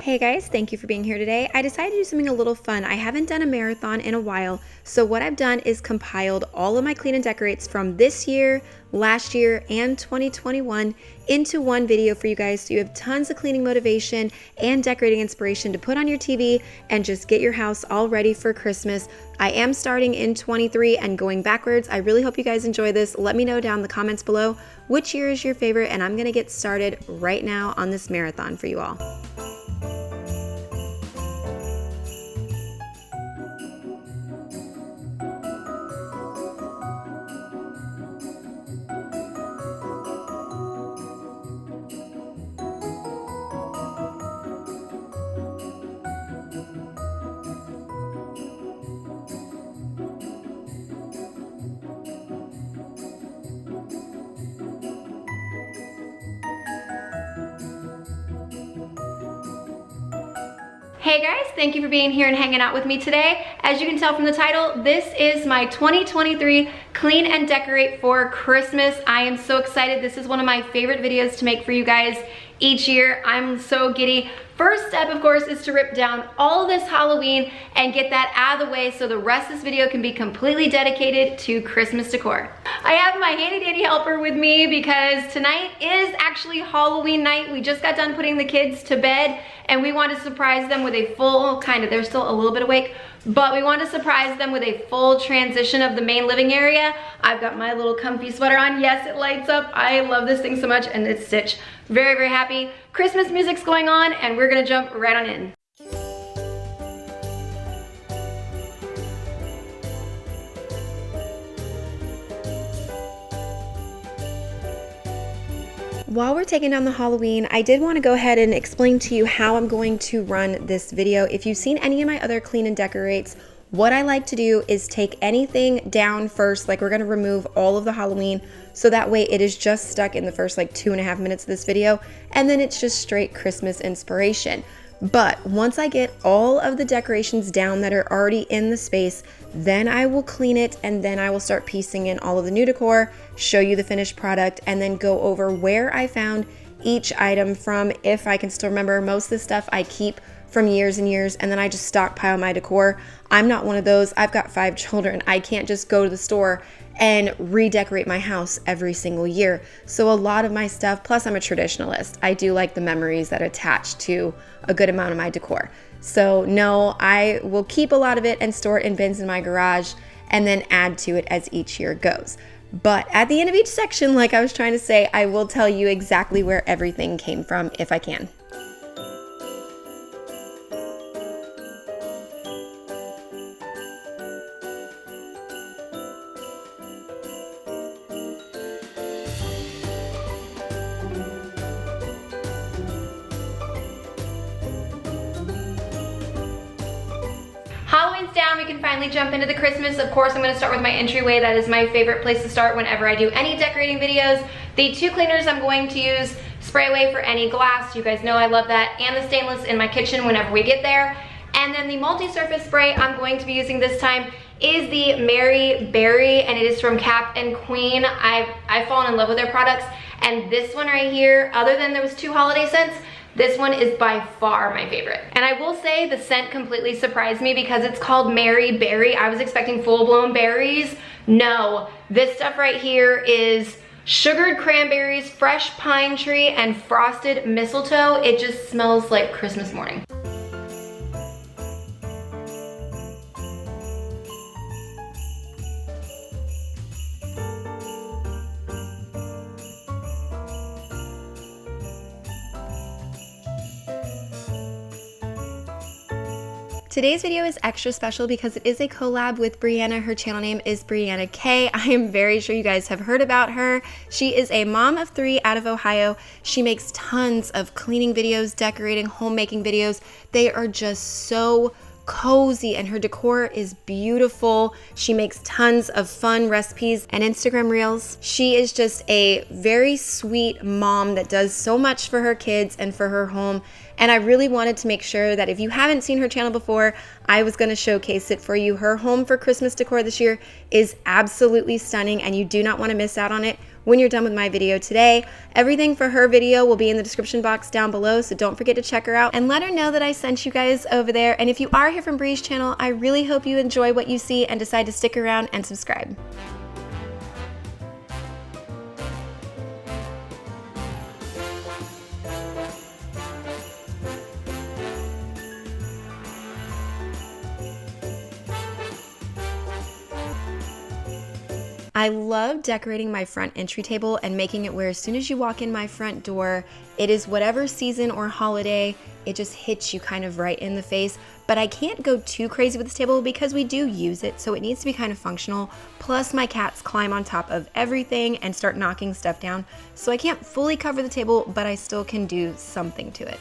Hey guys, thank you for being here today. I decided to do something a little fun. I haven't done a marathon in a while, so what I've done is compiled all of my clean and decorates from this year, last year, and 2021 into one video for you guys, so you have tons of cleaning motivation and decorating inspiration to put on your TV and just get your house all ready for Christmas. I am starting in 23 and going backwards. I really hope you guys enjoy this. Let me know down in the comments below which year is your favorite, and I'm gonna get started right now on this marathon for you all. Hey guys, thank you for being here and hanging out with me today. As you can tell from the title, this is my 2023 Clean and Decorate for Christmas. I am so excited. This is one of my favorite videos to make for you guys each year. I'm so giddy. First step, of course, is to rip down all this Halloween and get that out of the way so the rest of this video can be completely dedicated to Christmas decor. I have my handy dandy helper with me because tonight is actually Halloween night. We just got done putting the kids to bed and we want to surprise them with a full, they're still a little bit awake, but we want to surprise them with a full transition of the main living area. I've got my little comfy sweater on. Yes, it lights up. I love this thing so much, and it's Stitch. Very, very happy. Christmas music's going on, and we're gonna jump right on in. While we're taking down the Halloween, I did want to go ahead and explain to you how I'm going to run this video. If you've seen any of my other clean and decorates, what I like to do is take anything down first, like we're going to remove all of the Halloween, so that way it is just stuck in the first 2.5 minutes of this video, and then it's just straight Christmas inspiration. But once I get all of the decorations down that are already in the space, then I will clean it and then I will start piecing in all of the new decor, show you the finished product, and then go over where I found each item from. If I can still remember, most of the stuff I keep from years and years, and then I just stockpile my decor. I'm not one of those. I've got 5 children. I can't just go to the store and redecorate my house every single year. So a lot of my stuff, plus I'm a traditionalist, I do like the memories that attach to a good amount of my decor. So no, I will keep a lot of it and store it in bins in my garage and then add to it as each year goes. But at the end of each section, like I was trying to say, I will tell you exactly where everything came from if I can. Halloween's down, we can finally jump into the Christmas. Of course, I'm gonna start with my entryway. That is my favorite place to start whenever I do any decorating videos. The 2 cleaners I'm going to use, spray away for any glass, you guys know I love that, and the stainless in my kitchen whenever we get there. And then the multi-surface spray I'm going to be using this time is the Mary Berry, and it is from Cap and Queen. I've fallen in love with their products, and this one right here, other than there was 2 holiday scents, this one is by far my favorite. And I will say the scent completely surprised me because it's called Mary Berry. I was expecting full-blown berries. No, this stuff right here is sugared cranberries, fresh pine tree, and frosted mistletoe. It just smells like Christmas morning. Today's video is extra special because it is a collab with Brianna. Her channel name is Brianna K. I am very sure you guys have heard about her. She is a mom of 3 out of Ohio. She makes tons of cleaning videos, decorating, homemaking videos. They are just so cozy and her decor is beautiful. She makes tons of fun recipes and Instagram reels. She is just a very sweet mom that does so much for her kids and for her home. And I really wanted to make sure that if you haven't seen her channel before, I was going to showcase it for you. Her home for Christmas decor this year is absolutely stunning and you do not want to miss out on it. when you're done with my video today. Everything for her video will be in the description box down below, so don't forget to check her out and let her know that I sent you guys over there. And if you are here from Bree's channel, I really hope you enjoy what you see and decide to stick around and subscribe. I love decorating my front entry table and making it where as soon as you walk in my front door, it is whatever season or holiday, it just hits you kind of right in the face. But I can't go too crazy with this table because we do use it, so it needs to be kind of functional. Plus my cats climb on top of everything and start knocking stuff down. So I can't fully cover the table, but I still can do something to it.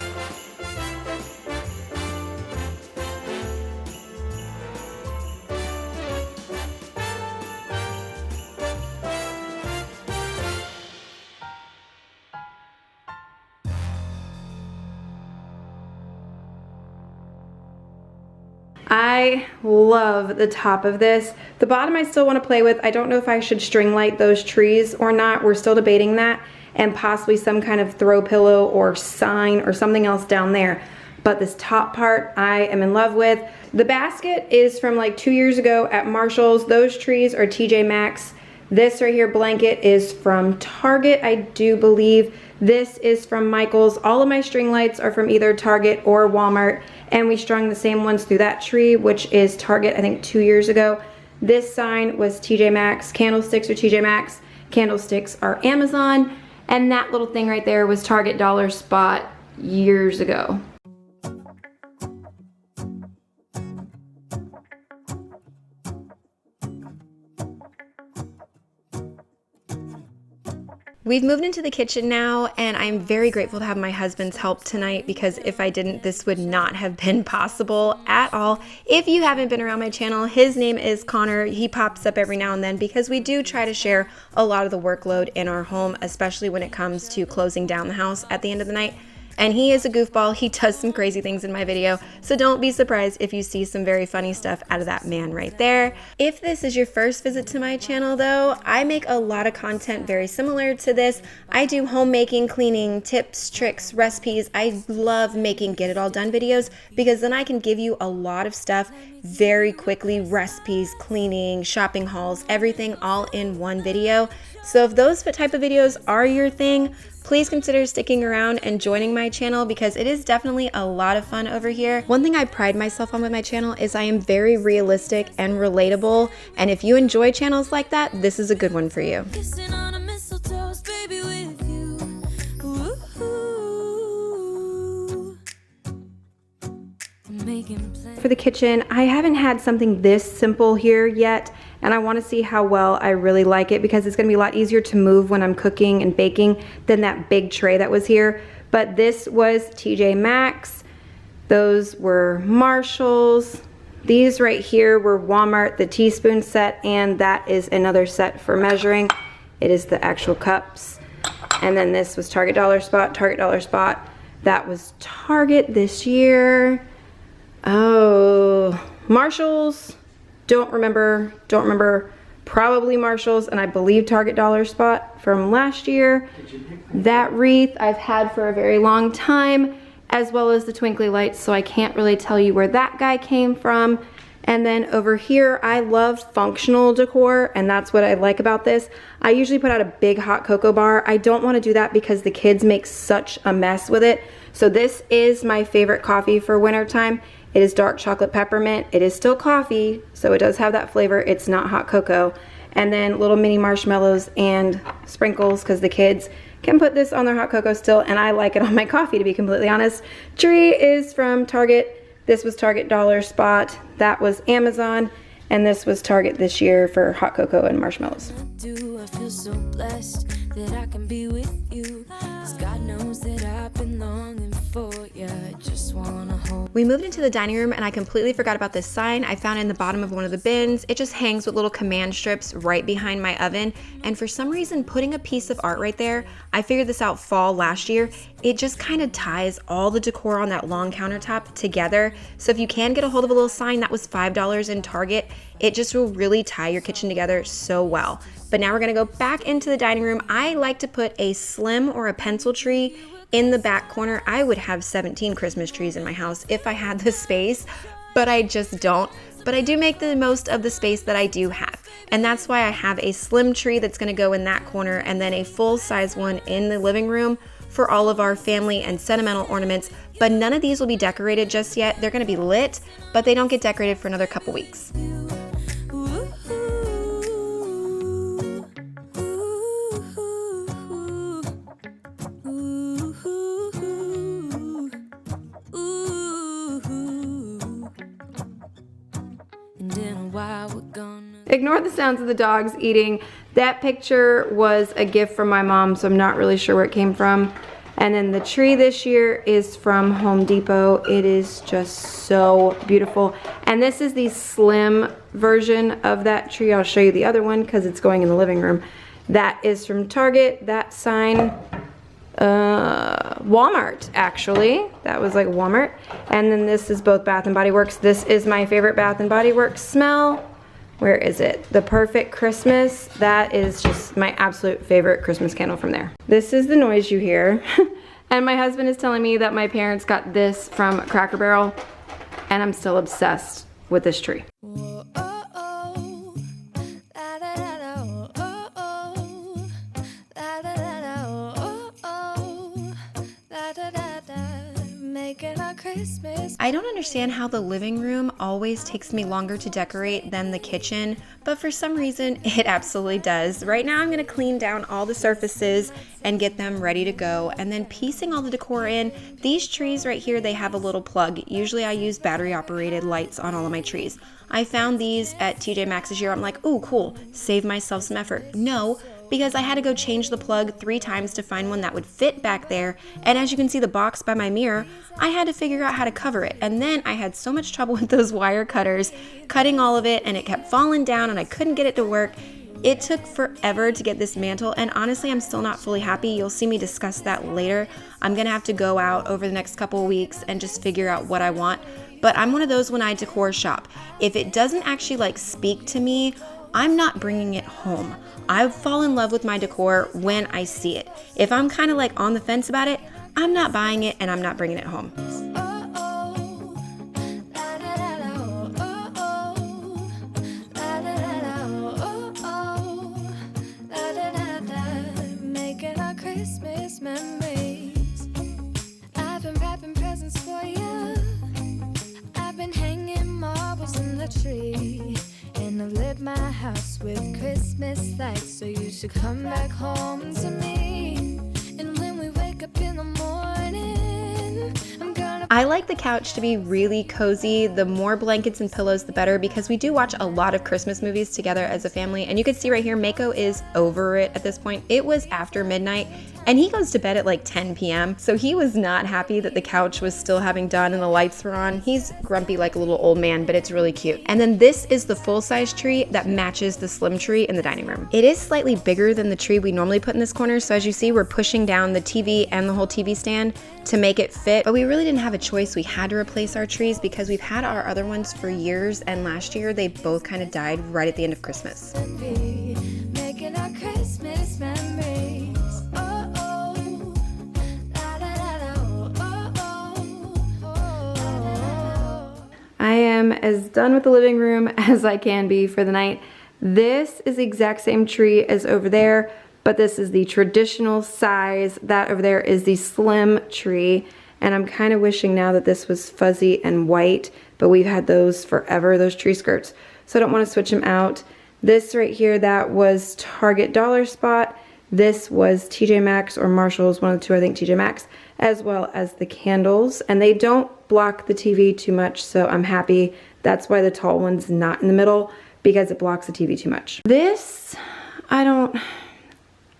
I love the top of this. The bottom I still want to play with. I don't know if I should string light those trees or not. We're still debating that, and possibly some kind of throw pillow or sign or something else down there. But this top part I am in love with. The basket is from like 2 years ago at Marshall's. Those trees are TJ Maxx. This right here blanket is from Target, I do believe. This is from Michael's. All of my string lights are from either Target or Walmart, and we strung the same ones through that tree, which is Target, I think 2 years ago. This sign was TJ Maxx. Candlesticks are TJ Maxx. Candlesticks are Amazon. And that little thing right there was Target Dollar Spot years ago. We've moved into the kitchen now, and I'm very grateful to have my husband's help tonight, because if I didn't, this would not have been possible at all. If you haven't been around my channel, his name is Connor. He pops up every now and then because we do try to share a lot of the workload in our home, especially when it comes to closing down the house at the end of the night. And he is a goofball. He does some crazy things in my video, so don't be surprised if you see some very funny stuff out of that man right there. If this is your first visit to my channel though, I make a lot of content very similar to this. I do homemaking, cleaning, tips, tricks, recipes. I love making get it all done videos because then I can give you a lot of stuff very quickly, recipes, cleaning, shopping hauls, everything all in one video. So if those type of videos are your thing, please consider sticking around and joining my channel because it is definitely a lot of fun over here. One thing I pride myself on with my channel is I am very realistic and relatable, and if you enjoy channels like that, this is a good one for you. For the kitchen, I haven't had something this simple here yet, and I want to see how well I really like it because it's going to be a lot easier to move when I'm cooking and baking than that big tray that was here. But this was TJ Maxx. Those were Marshall's. These right here were Walmart, the teaspoon set, and that is another set for measuring. It is the actual cups. And then this was Target Dollar Spot, Target Dollar Spot. That was Target this year. Oh, Marshall's, don't remember, probably Marshall's, and I believe Target Dollar Spot from last year. That wreath I've had for a very long time, as well as the twinkly lights, so I can't really tell you where that guy came from. And then over here, I love functional decor, and that's what I like about this. I usually put out a big hot cocoa bar. I don't want to do that because the kids make such a mess with it. So this is my favorite coffee for wintertime. It is dark chocolate peppermint. It is still coffee, so it does have that flavor. It's not hot cocoa. And then little mini marshmallows and sprinkles because the kids can put this on their hot cocoa still, and I like it on my coffee, to be completely honest. Tree is from Target. This was Target Dollar Spot. That was Amazon. And this was Target this year for hot cocoa and marshmallows. I feel so blessed that I can be with you. 'Cause God knows that I've been longing for you. Just wanna hold. We moved into the dining room and I completely forgot about this sign I found in the bottom of one of the bins. It just hangs with little command strips right behind my oven. And for some reason, putting a piece of art right there, I figured this out fall last year, it just kind of ties all the decor on that long countertop together. So if you can get a hold of a little sign, that was $5 in Target. It just will really tie your kitchen together so well. But now we're gonna go back into the dining room. I like to put a slim or a pencil tree in the back corner. I would have 17 Christmas trees in my house if I had the space, but I just don't. But I do make the most of the space that I do have. And that's why I have a slim tree that's gonna go in that corner and then a full-size one in the living room for all of our family and sentimental ornaments. But none of these will be decorated just yet. They're gonna be lit, but they don't get decorated for another couple weeks. Ignore the sounds of the dogs eating. That picture was a gift from my mom, so I'm not really sure where it came from. And then the tree this year is from Home Depot. It is just so beautiful. And this is the slim version of that tree. I'll show you the other one because it's going in the living room. That is from Target. That sign, Walmart, actually. That was like Walmart. And then this is both Bath & Body Works. This is my favorite Bath & Body Works smell. Where is it? The Perfect Christmas. That is just my absolute favorite Christmas candle from there. This is the noise you hear. And my husband is telling me that my parents got this from Cracker Barrel, and I'm still obsessed with this tree. I don't understand how the living room always takes me longer to decorate than the kitchen, but for some reason it absolutely does. Right now I'm going to clean down all the surfaces and get them ready to go, and then piecing all the decor in. These trees right here, they have a little plug. Usually I use battery operated lights on all of my trees. I found these at TJ Maxx this year. I'm like, ooh, cool, save myself some effort. No, because I had to go change the plug 3 times to find one that would fit back there. And as you can see the box by my mirror, I had to figure out how to cover it. And then I had so much trouble with those wire cutters, cutting all of it, and it kept falling down and I couldn't get it to work. It took forever to get this mantle, and honestly, I'm still not fully happy. You'll see me discuss that later. I'm gonna have to go out over the next couple of weeks and just figure out what I want. But I'm one of those when I decor shop. If it doesn't actually like speak to me, I'm not bringing it home. I fall in love with my decor when I see it. If I'm kind of like on the fence about it, I'm not buying it and I'm not bringing it home. Making our Christmas memories. I've been wrapping presents for you. I've been hanging marbles in the tree. And I've lit my house with Christmas lights, so you should come back home to me. And when we wake up in the morning, I'm gonna... I like the couch to be really cozy. The more blankets and pillows, the better, because we do watch a lot of Christmas movies together as a family. And you can see right here, Mako is over it at this point. It was after midnight, and he goes to bed at like 10 p.m. So he was not happy that the couch was still having done and the lights were on. He's grumpy like a little old man, but it's really cute. And then this is the full-size tree that matches the slim tree in the dining room. It is slightly bigger than the tree we normally put in this corner. So as you see, we're pushing down the TV and the whole TV stand to make it fit. But we really didn't have a choice. We had to replace our trees because we've had our other ones for years. And last year, they both kind of died right at the end of Christmas. Making our Christmas memories. I am as done with the living room as I can be for the night. This is the exact same tree as over there, but this is the traditional size. That over there is the slim tree. And I'm kind of wishing now that this was fuzzy and white, but we've had those forever, those tree skirts. So I don't want to switch them out. This right here, that was Target Dollar Spot. This was TJ Maxx or Marshall's, one of the two, I think TJ Maxx, as well as the candles. And they don't block the TV too much, so I'm happy. That's why the tall one's not in the middle, because it blocks the TV too much. This,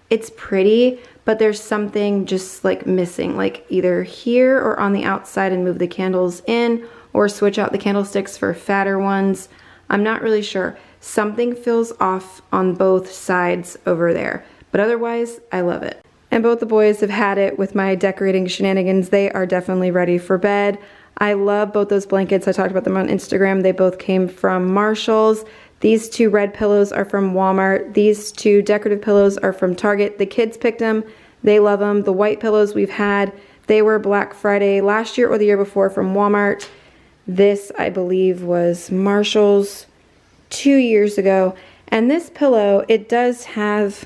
it's pretty, but there's something just like missing, like either here or on the outside, and move the candles in or switch out the candlesticks for fatter ones. I'm not really sure. Something feels off on both sides over there, but otherwise I love it. And both the boys have had it with my decorating shenanigans. They are definitely ready for bed. I love both those blankets. I talked about them on Instagram. They both came from Marshall's. These two red pillows are from Walmart. These two decorative pillows are from Target. The kids picked them. They love them. The white pillows we've had, they were Black Friday last year or the year before from Walmart. This, I believe, was Marshall's 2 years ago. And this pillow, it does have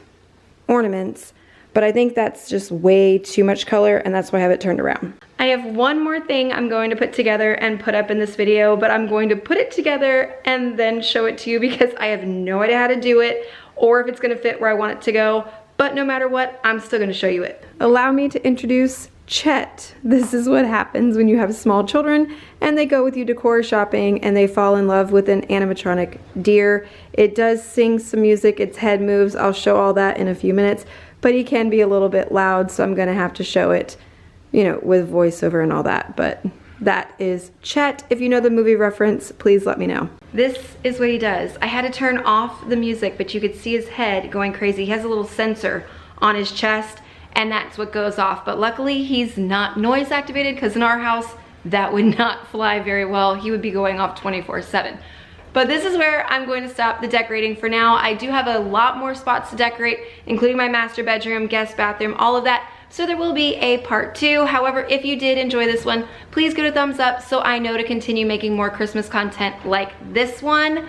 ornaments, but I think that's just way too much color, and that's why I have it turned around. I have one more thing I'm going to put together and put up in this video, but I'm going to put it together and then show it to you because I have no idea how to do it or if it's gonna fit where I want it to go. But no matter what, I'm still gonna show you it. Allow me to introduce Chet. This is what happens when you have small children and they go with you decor shopping and they fall in love with an animatronic deer. It does sing some music, its head moves. I'll show all that in a few minutes, but he can be a little bit loud, so I'm gonna have to show it, you know, with voiceover and all that. But that is Chet. If you know the movie reference, please let me know. This is what he does. I had to turn off the music, but you could see his head going crazy. He has a little sensor on his chest, and that's what goes off. But luckily, he's not noise activated, because in our house, that would not fly very well. He would be going off 24/7. But this is where I'm going to stop the decorating for now. I do have a lot more spots to decorate, including my master bedroom, guest bathroom, all of that. So there will be a part 2. However, if you did enjoy this one, please give it a thumbs up so I know to continue making more Christmas content like this one.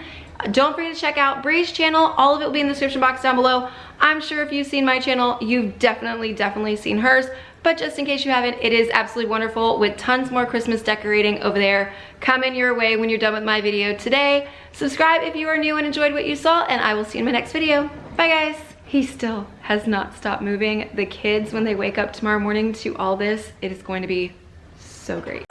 Don't forget to check out Bree's channel. All of it will be in the description box down below. I'm sure if you've seen my channel, you've definitely seen hers. But just in case you haven't, it is absolutely wonderful with tons more Christmas decorating over there coming your way when you're done with my video today. Subscribe if you are new and enjoyed what you saw, and I will see you in my next video. Bye guys. He still has not stopped moving. The kids, when they wake up tomorrow morning to all this, it is going to be so great.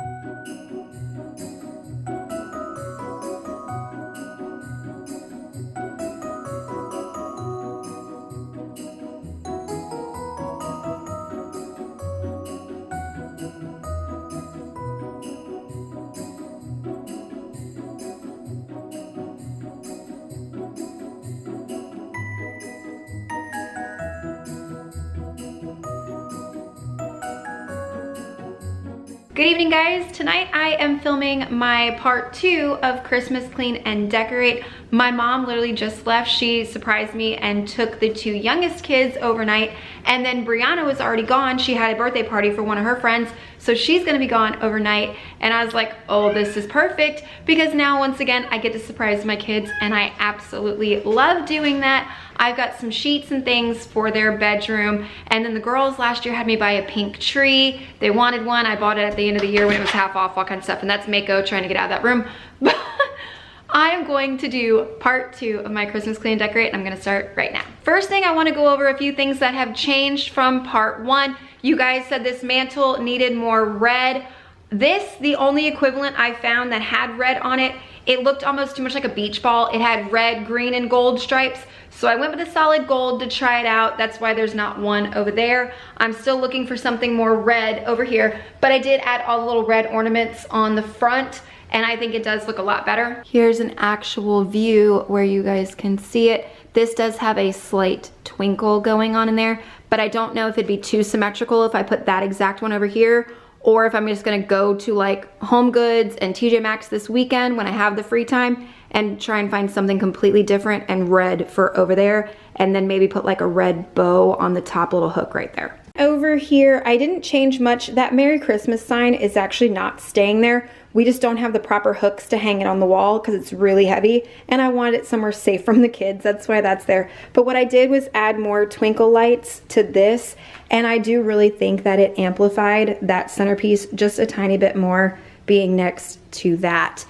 Good evening guys. Tonight I am filming my part 2 of Christmas Clean and Decorate. My mom literally just left. She surprised me and took the 2 youngest kids overnight, and then Brianna was already gone. She had a birthday party for one of her friends, so she's gonna be gone overnight. And I was like, oh, this is perfect, because now once again I get to surprise my kids, and I absolutely love doing that. I've got some sheets and things for their bedroom, and then the girls last year had me buy a pink tree. They wanted one. I bought it at the end of the year when it was half off, all kinds of stuff, and that's Mako trying to get out of that room. But I am going to do part 2 of my Christmas Clean and Decorate, and I'm gonna start right now. First thing, I wanna go over a few things that have changed from part 1. You guys said this mantle needed more red. This, the only equivalent I found that had red on it, it looked almost too much like a beach ball. It had red, green, and gold stripes. So I went with a solid gold to try it out. That's why there's not one over there. I'm still looking for something more red over here, but I did add all the little red ornaments on the front, and I think it does look a lot better. Here's an actual view where you guys can see it. This does have a slight twinkle going on in there, but I don't know if it'd be too symmetrical if I put that exact one over here, or if I'm just gonna go to like Home Goods and TJ Maxx this weekend when I have the free time and try and find something completely different and red for over there, and then maybe put like a red bow on the top little hook right there. Over here, I didn't change much. That Merry Christmas sign is actually not staying there. We just don't have the proper hooks to hang it on the wall because it's really heavy, and I wanted it somewhere safe from the kids. That's why that's there. But what I did was add more twinkle lights to this, and I do really think that it amplified that centerpiece just a tiny bit more being next to that.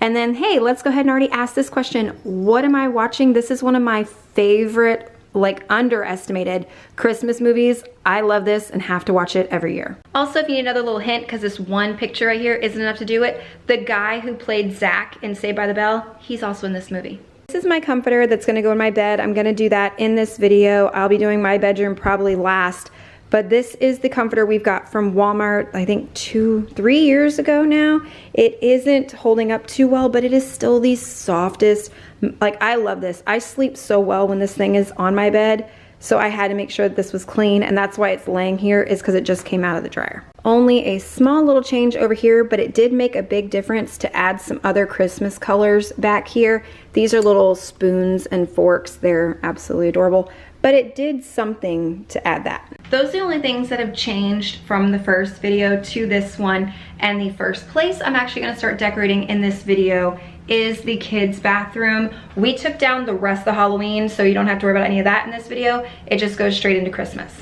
And then, hey, let's go ahead and already ask this question. What am I watching? This is one of my favorite, like, underestimated Christmas movies. I love this and have to watch it every year. Also, if you need another little hint, because this one picture right here isn't enough to do it, the guy who played Zach in Saved by the Bell, he's also in this movie. This is my comforter that's gonna go in my bed. I'm gonna do that in this video. I'll be doing my bedroom probably last. But this is the comforter we've got from Walmart, I think 2-3 years ago now. It isn't holding up too well, but it is still the softest. Like, I love this. I sleep so well when this thing is on my bed, so I had to make sure that this was clean, and that's why it's laying here, is because it just came out of the dryer. Only a small little change over here, but it did make a big difference to add some other Christmas colors back here. These are little spoons and forks. They're absolutely adorable, but it did something to add that. Those are the only things that have changed from the first video to this one. And the first place I'm actually gonna start decorating in this video is the kids' bathroom. We took down the rest of the Halloween, so you don't have to worry about any of that in this video. It just goes straight into Christmas.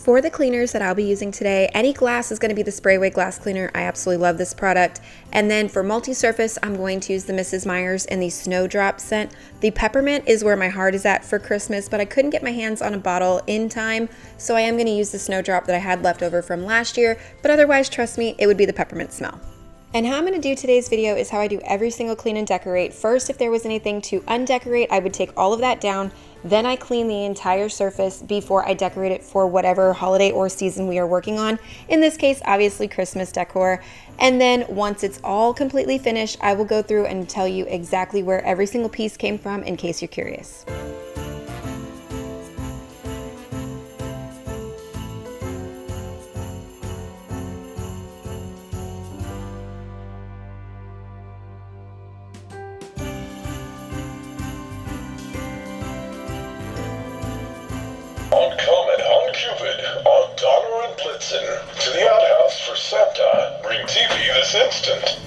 For the cleaners that I'll be using today, any glass is going to be the Sprayway glass cleaner. I absolutely love this product. And then for multi-surface, I'm going to use the Mrs. Meyer's in the Snowdrop scent. The peppermint is where my heart is at for Christmas, but I couldn't get my hands on a bottle in time, so I am going to use the Snowdrop that I had left over from last year, but otherwise, trust me, it would be the peppermint smell. And how I'm going to do today's video is how I do every single clean and decorate. First, if there was anything to undecorate, I would take all of that down. Then I clean the entire surface before I decorate it for whatever holiday or season we are working on. In this case, obviously Christmas decor. And then once it's all completely finished, I will go through and tell you exactly where every single piece came from in case you're curious. On Comet, on Cupid, on Donner and Blitzen, to the outhouse for Santa. Bring TV this instant.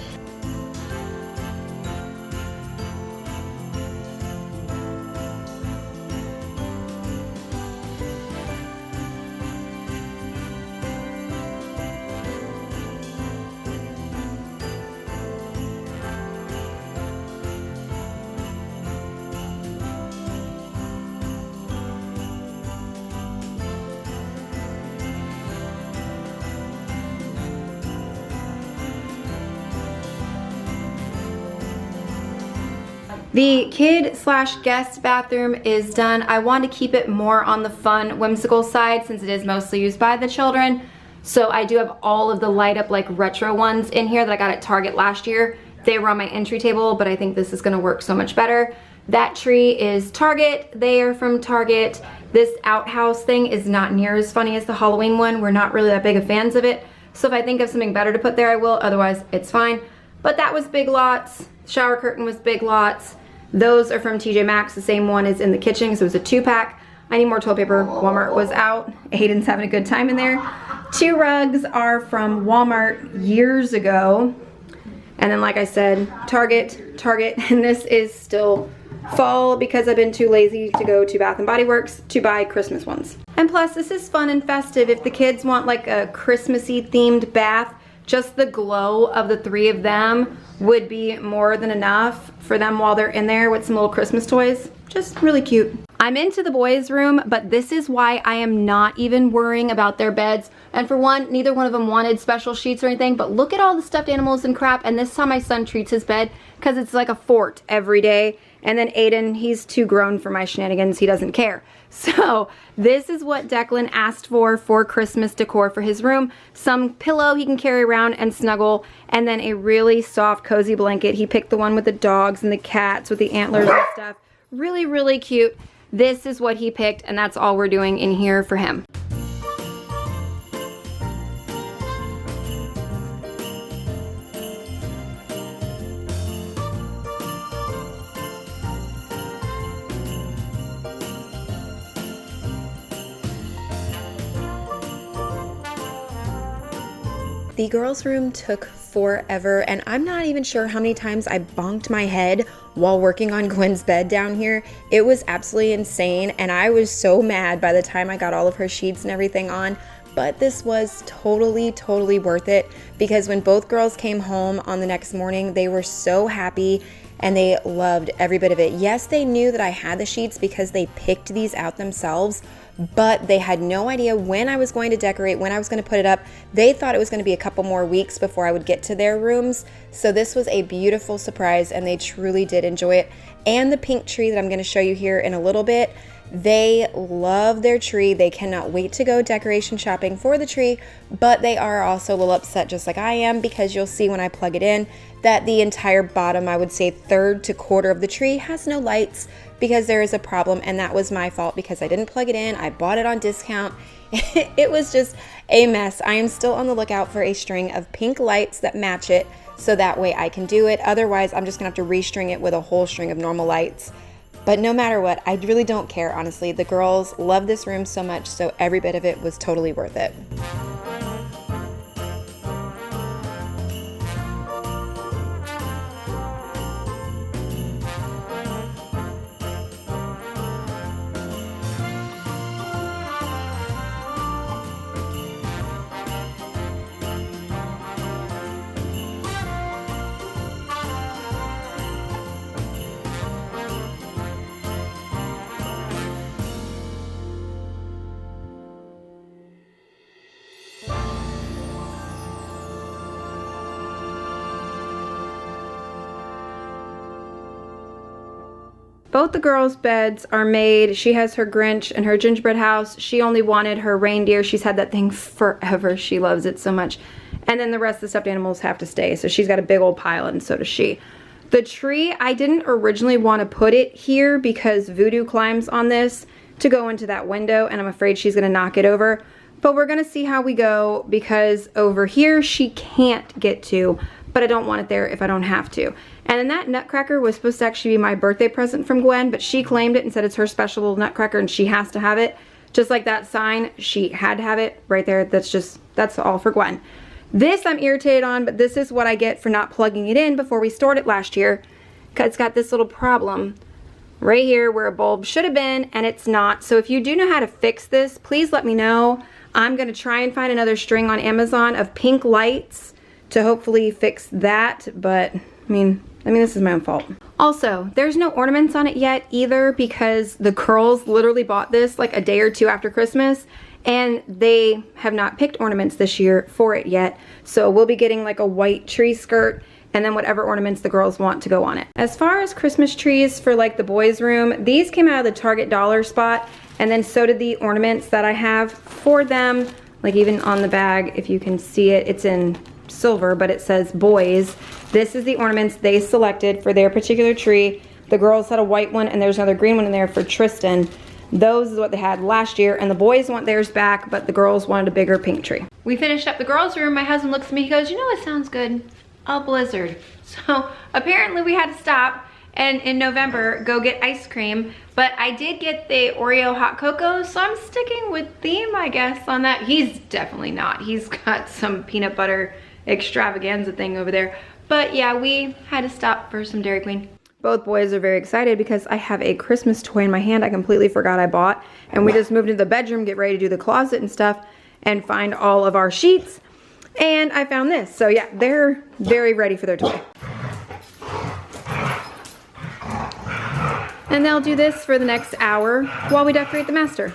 The kid/guest bathroom is done. I wanted to keep it more on the fun, whimsical side since it is mostly used by the children. So I do have all of the light up like retro ones in here that I got at Target last year. They were on my entry table, but I think this is gonna work so much better. That tree is Target, they are from Target. This outhouse thing is not near as funny as the Halloween one. We're not really that big of fans of it. So if I think of something better to put there, I will, otherwise it's fine. But that was Big Lots. Shower curtain was Big Lots. Those are from TJ Maxx. The same one is in the kitchen, so it was a 2-pack. I need more toilet paper. Walmart was out. Hayden's having a good time in there. 2 rugs are from Walmart years ago. And then like I said, Target, and this is still fall because I've been too lazy to go to Bath & Body Works to buy Christmas ones. And plus, this is fun and festive. If the kids want like a Christmassy themed bath, just the glow of the 3 of them would be more than enough for them while they're in there with some little Christmas toys. Just really cute. I'm into the boys' room, but this is why I am not even worrying about their beds. And for one, neither one of them wanted special sheets or anything, but look at all the stuffed animals and crap, and this is how my son treats his bed, because it's like a fort every day. And then Aiden, he's too grown for my shenanigans, he doesn't care. So this is what Declan asked for Christmas decor for his room. Some pillow he can carry around and snuggle, and then a really soft, cozy blanket. He picked the one with the dogs and the cats with the antlers and stuff. Really, really cute. This is what he picked, and that's all we're doing in here for him. The girls' room took forever, and I'm not even sure how many times I bonked my head while working on Gwen's bed down here. It was absolutely insane, and I was so mad by the time I got all of her sheets and everything on. But this was totally worth it, because when both girls came home on the next morning, they were so happy and they loved every bit of it. Yes, they knew that I had the sheets because they picked these out themselves, but they had no idea when I was going to decorate, when I was going to put it up. They thought it was going to be a couple more weeks before I would get to their rooms. So this was a beautiful surprise, and they truly did enjoy it. And the pink tree that I'm going to show you here in a little bit, they love their tree. They cannot wait to go decoration shopping for the tree, but they are also a little upset, just like I am, because you'll see when I plug it in that the entire bottom, I would say third to quarter of the tree, has no lights because there is a problem, and that was my fault because I didn't plug it in. I bought it on discount. It was just a mess. I am still on the lookout for a string of pink lights that match it, so that way I can do it. Otherwise, I'm just gonna have to restring it with a whole string of normal lights. But no matter what, I really don't care, honestly. The girls love this room so much, so every bit of it was totally worth it. Both the girls' beds are made. She has her Grinch and her gingerbread house. She only wanted her reindeer. She's had that thing forever. She loves it so much. And then the rest of the stuffed animals have to stay. So she's got a big old pile, and so does she. The tree, I didn't originally want to put it here because Voodoo climbs on this to go into that window, and I'm afraid she's going to knock it over. But we're going to see how we go, because over here she can't get to, but I don't want it there if I don't have to. And then that nutcracker was supposed to actually be my birthday present from Gwen, but she claimed it and said it's her special little nutcracker and she has to have it. Just like that sign, she had to have it right there. That's all for Gwen. This I'm irritated on, but this is what I get for not plugging it in before we stored it last year, because it's got this little problem right here where a bulb should have been and it's not. So if you do know how to fix this, please let me know. I'm going to try and find another string on Amazon of pink lights to hopefully fix that, but I mean, this is my own fault. Also, there's no ornaments on it yet either, because the girls literally bought this like a day or two after Christmas, and they have not picked ornaments this year for it yet. So we'll be getting like a white tree skirt and then whatever ornaments the girls want to go on it. As far as Christmas trees for like the boys' room, these came out of the Target dollar spot, and then so did the ornaments that I have for them. Like even on the bag, if you can see it, it's in silver, but it says boys. This is the ornaments they selected for their particular tree. The girls had a white one, and there's another green one in there for Tristan. Those is what they had last year, and the boys want theirs back, but the girls wanted a bigger pink tree. We finished up the girls' room. My husband looks at me, he goes, you know what sounds good? A blizzard. So apparently we had to stop and in November go get ice cream, but I did get the Oreo hot cocoa, so I'm sticking with theme, I guess, on that. He's definitely not. He's got some peanut butter extravaganza thing over there. But yeah, we had to stop for some Dairy Queen. Both boys are very excited because I have a Christmas toy in my hand I completely forgot I bought. And we just moved into the bedroom, get ready to do the closet and stuff, and find all of our sheets. And I found this. So yeah, they're very ready for their toy. And they'll do this for the next hour while we decorate the master.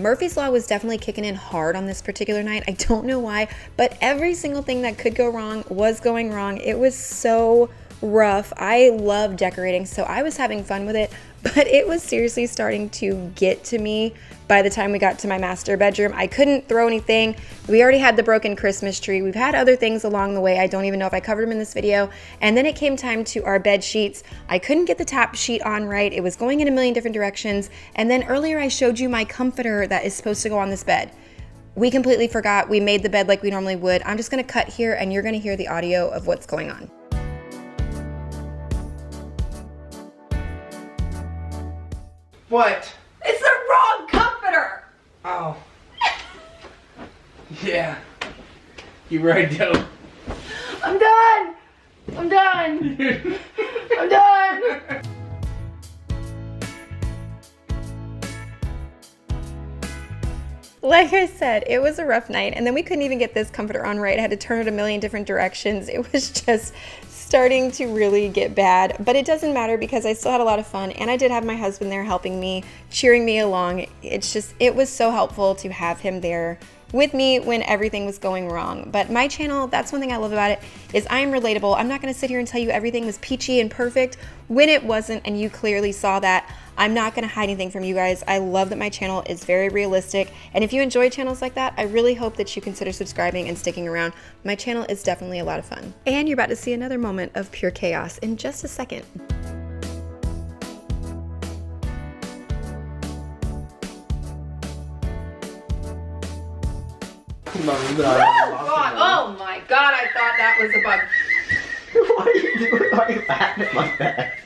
Murphy's Law was definitely kicking in hard on this particular night. I don't know why, but every single thing that could go wrong was going wrong. It was so rough. I love decorating, so I was having fun with it, but it was seriously starting to get to me by the time we got to my master bedroom. I couldn't throw anything. We already had the broken Christmas tree. We've had other things along the way. I don't even know if I covered them in this video. And then it came time to our bed sheets. I couldn't get the top sheet on right. It was going in a million different directions. And then earlier I showed you my comforter that is supposed to go on this bed. We completely forgot. We made the bed like we normally would. I'm just gonna cut here and you're gonna hear the audio of what's going on. What? It's the wrong comforter! Oh. Yeah. You're right, Joe. I'm done! I'm done! I'm done! Like I said, it was a rough night, and then we couldn't even get this comforter on right. I had to turn it a million different directions. It was just starting to really get bad, but it doesn't matter because I still had a lot of fun, and I did have my husband there helping me, cheering me along. It was so helpful to have him there with me when everything was going wrong. But my channel, that's one thing I love about it, is I am relatable. I'm not gonna sit here and tell you everything was peachy and perfect when it wasn't, and you clearly saw that. I'm not gonna hide anything from you guys. I love that my channel is very realistic, and if you enjoy channels like that, I really hope that you consider subscribing and sticking around. My channel is definitely a lot of fun. And you're about to see another moment of pure chaos in just a second. Oh my god, I thought that was a bug. Why are you doing? Why are you laughing at my back?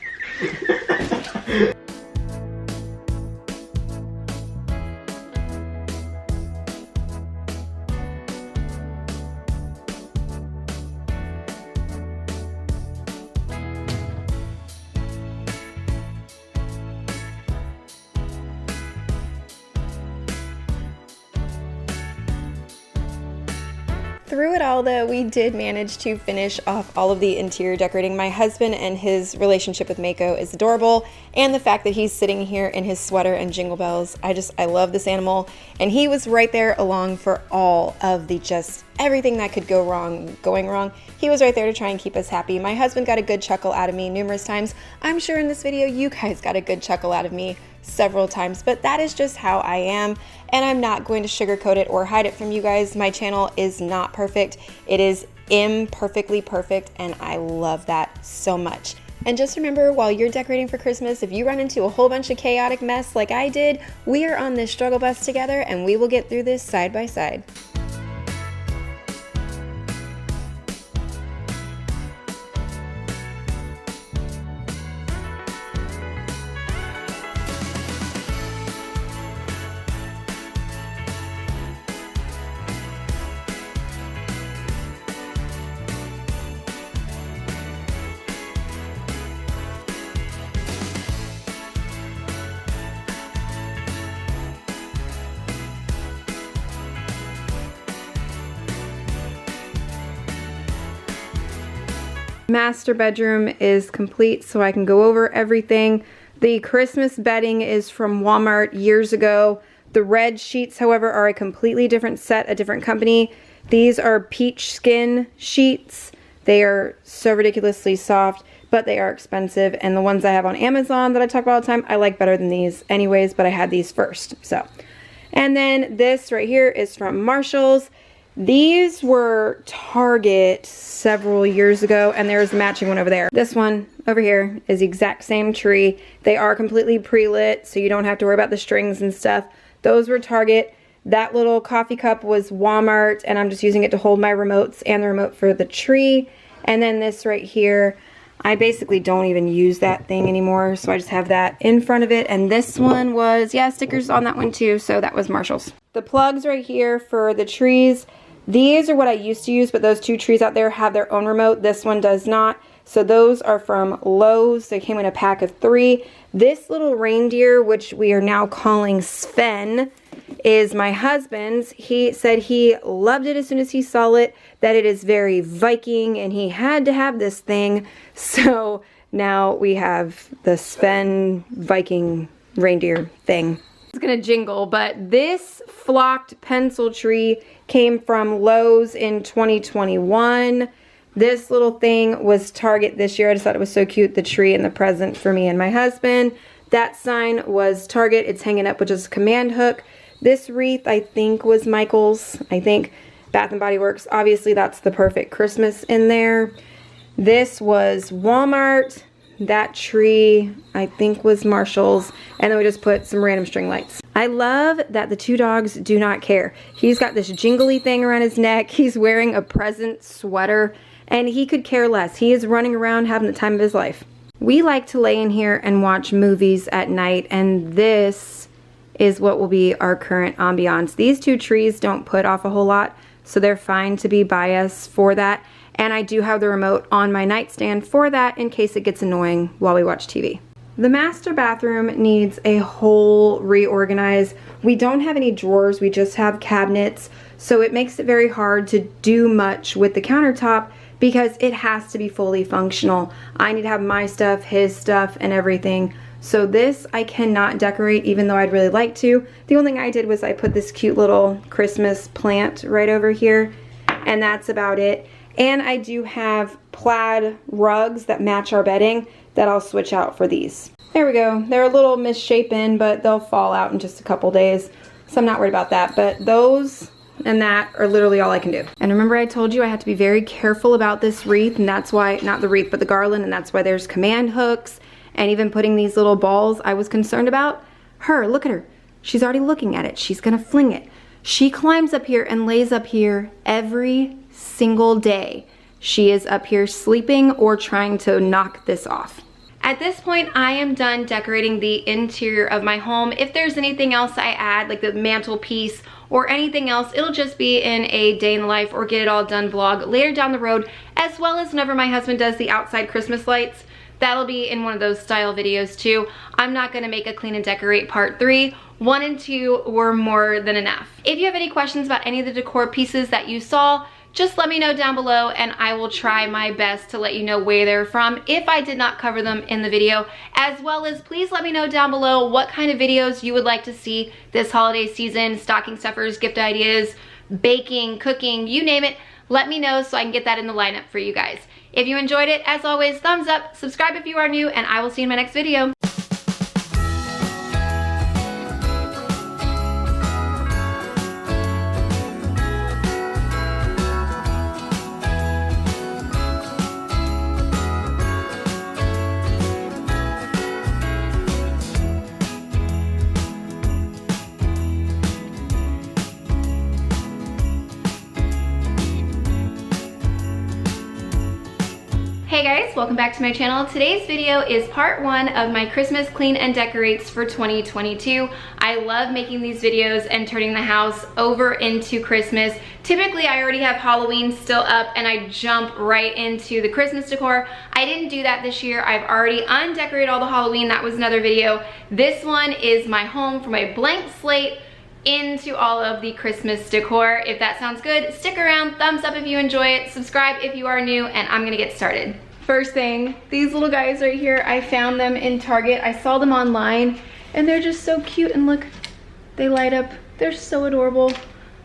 Through it all though, we did manage to finish off all of the interior decorating. My husband and his relationship with Mako is adorable, and the fact that he's sitting here in his sweater and jingle bells, I love this animal, and he was right there along for all of the just everything that could go wrong going wrong. He was right there to try and keep us happy. My husband got a good chuckle out of me numerous times. I'm sure in this video you guys got a good chuckle out of me several times, but that is just how I am, and I'm not going to sugarcoat it or hide it from you guys. My channel is not perfect. It is imperfectly perfect, and I love that so much. And just remember, while you're decorating for Christmas, if you run into a whole bunch of chaotic mess like I did, we are on this struggle bus together, and we will get through this side by side. Master bedroom is complete, so I can go over everything. The Christmas bedding is from Walmart years ago. The red sheets, however, are a completely different set, a different company. These are peach skin sheets. They are so ridiculously soft, but they are expensive, and the ones I have on Amazon that I talk about all the time, I like better than these anyways, but I had these first, so. And then this right here is from Marshall's. These were Target several years ago, and there's a matching one over there. This one over here is the exact same tree. They are completely pre-lit, so you don't have to worry about the strings and stuff. Those were Target. That little coffee cup was Walmart, and I'm just using it to hold my remotes and the remote for the tree. And then this right here, I basically don't even use that thing anymore, so I just have that in front of it. And this one was, yeah, stickers on that one too, so that was Marshall's. The plugs right here for the trees, these are what I used to use, but those two trees out there have their own remote. This one does not. So those are from Lowe's. They came in a pack of 3. This little reindeer, which we are now calling Sven, is my husband's. He said he loved it as soon as he saw it, that it is very Viking, and he had to have this thing. So now we have the Sven Viking reindeer thing. It's gonna jingle, but this flocked pencil tree came from Lowe's in 2021. This little thing was Target this year. I just thought it was so cute, the tree and the present for me and my husband. That sign was Target. It's hanging up with just a command hook. This wreath, I think, was Michael's. I think Bath & Body Works. Obviously, that's the perfect Christmas in there. This was Walmart. That tree, I think, was Marshall's. And then we just put some random string lights. I love that the 2 dogs do not care. He's got this jingly thing around his neck. He's wearing a present sweater, and he could care less. He is running around having the time of his life. We like to lay in here and watch movies at night, and this is what will be our current ambiance. These 2 trees don't put off a whole lot, so they're fine to be by us for that. And I do have the remote on my nightstand for that in case it gets annoying while we watch TV. The master bathroom needs a whole reorganize. We don't have any drawers, we just have cabinets, so it makes it very hard to do much with the countertop because it has to be fully functional. I need to have my stuff, his stuff, and everything. So this I cannot decorate even though I'd really like to. The only thing I did was I put this cute little Christmas plant right over here, and that's about it. And I do have plaid rugs that match our bedding that I'll switch out for these. There we go. They're a little misshapen, but they'll fall out in just a couple days, so I'm not worried about that. But those and that are literally all I can do. And remember I told you I have to be very careful about this wreath, and that's why, not the wreath, but the garland, and that's why there's command hooks, and even putting these little balls I was concerned about. Her, look at her. She's already looking at it. She's gonna fling it. She climbs up here and lays up here every single day. She is up here sleeping or trying to knock this off. At this point, I am done decorating the interior of my home. If there's anything else I add, like the mantelpiece or anything else, it'll just be in a day in the life or get it all done vlog later down the road, as well as whenever my husband does the outside Christmas lights. That'll be in one of those style videos too. I'm not gonna make a clean and decorate part 3. 1 and 2 were more than enough. If you have any questions about any of the decor pieces that you saw, just let me know down below and I will try my best to let you know where they're from if I did not cover them in the video. As well as please let me know down below what kind of videos you would like to see this holiday season, stocking stuffers, gift ideas, baking, cooking, you name it. Let me know so I can get that in the lineup for you guys. If you enjoyed it, as always, thumbs up, subscribe if you are new, and I will see you in my next video. Hey guys, welcome back to my channel. Today's video is part 1 of my Christmas clean and decorates for 2022. I love making these videos and turning the house over into Christmas. Typically I already have Halloween still up and I jump right into the Christmas decor. I didn't do that this year. I've already undecorated all the Halloween. That was another video. This one is my home from a blank slate into all of the Christmas decor. If that sounds good, stick around, thumbs up if you enjoy it, subscribe if you are new, and I'm gonna get started. First thing, these little guys right here, I found them in Target. I saw them online and they're just so cute, and look, they light up. They're so adorable.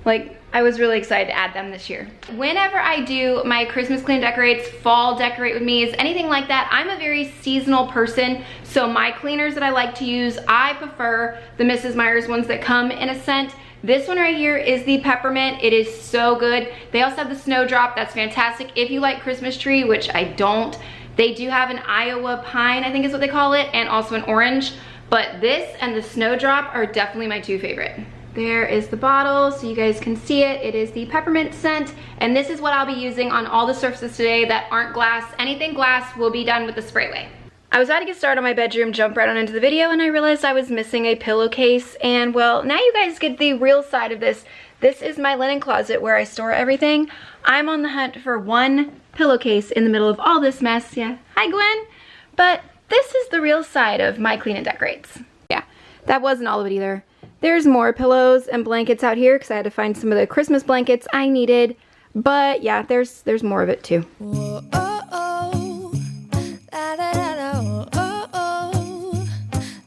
Like, I was really excited to add them this year. Whenever I do my Christmas clean decorates, fall decorate with me, anything like that, I'm a very seasonal person. So my cleaners that I like to use, I prefer the Mrs. Meyer's ones that come in a scent. This one right here is the peppermint. It is so good. They also have the snowdrop. That's fantastic. If you like Christmas tree, which I don't, they do have an Iowa pine, I think is what they call it, and also an orange. But this and the snowdrop are definitely my 2 favorite. There is the bottle so you guys can see it. It is the peppermint scent, and this is what I'll be using on all the surfaces today that aren't glass. Anything glass will be done with the Sprayway. I was about to get started on my bedroom, jump right on into the video, and I realized I was missing a pillowcase, and well, now you guys get the real side of this. This is my linen closet where I store everything. I'm on the hunt for one pillowcase in the middle of all this mess. Yeah, hi Gwen. But this is the real side of my clean and decorates. Yeah, that wasn't all of it either. There's more pillows and blankets out here because I had to find some of the Christmas blankets I needed. But yeah, there's more of it too. Whoa, oh, oh. La, la, la, la, oh, oh.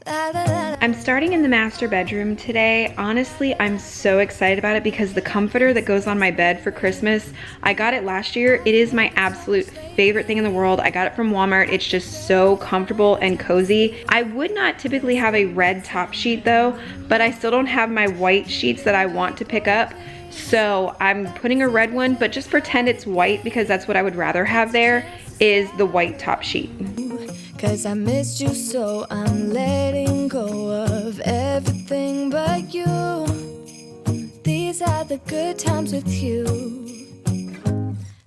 La, la, la, la. I'm starting in the master bedroom today. Honestly, I'm so excited about it because the comforter that goes on my bed for Christmas, I got it last year. It is my absolute favorite thing in the world. I got it from Walmart. It's just so comfortable and cozy. I would not typically have a red top sheet though, but I still don't have my white sheets that I want to pick up. So I'm putting a red one, but just pretend it's white because that's what I would rather have there, is the white top sheet. 'Cause I missed you, so I'm letting go of everything but you. These are the good times with you.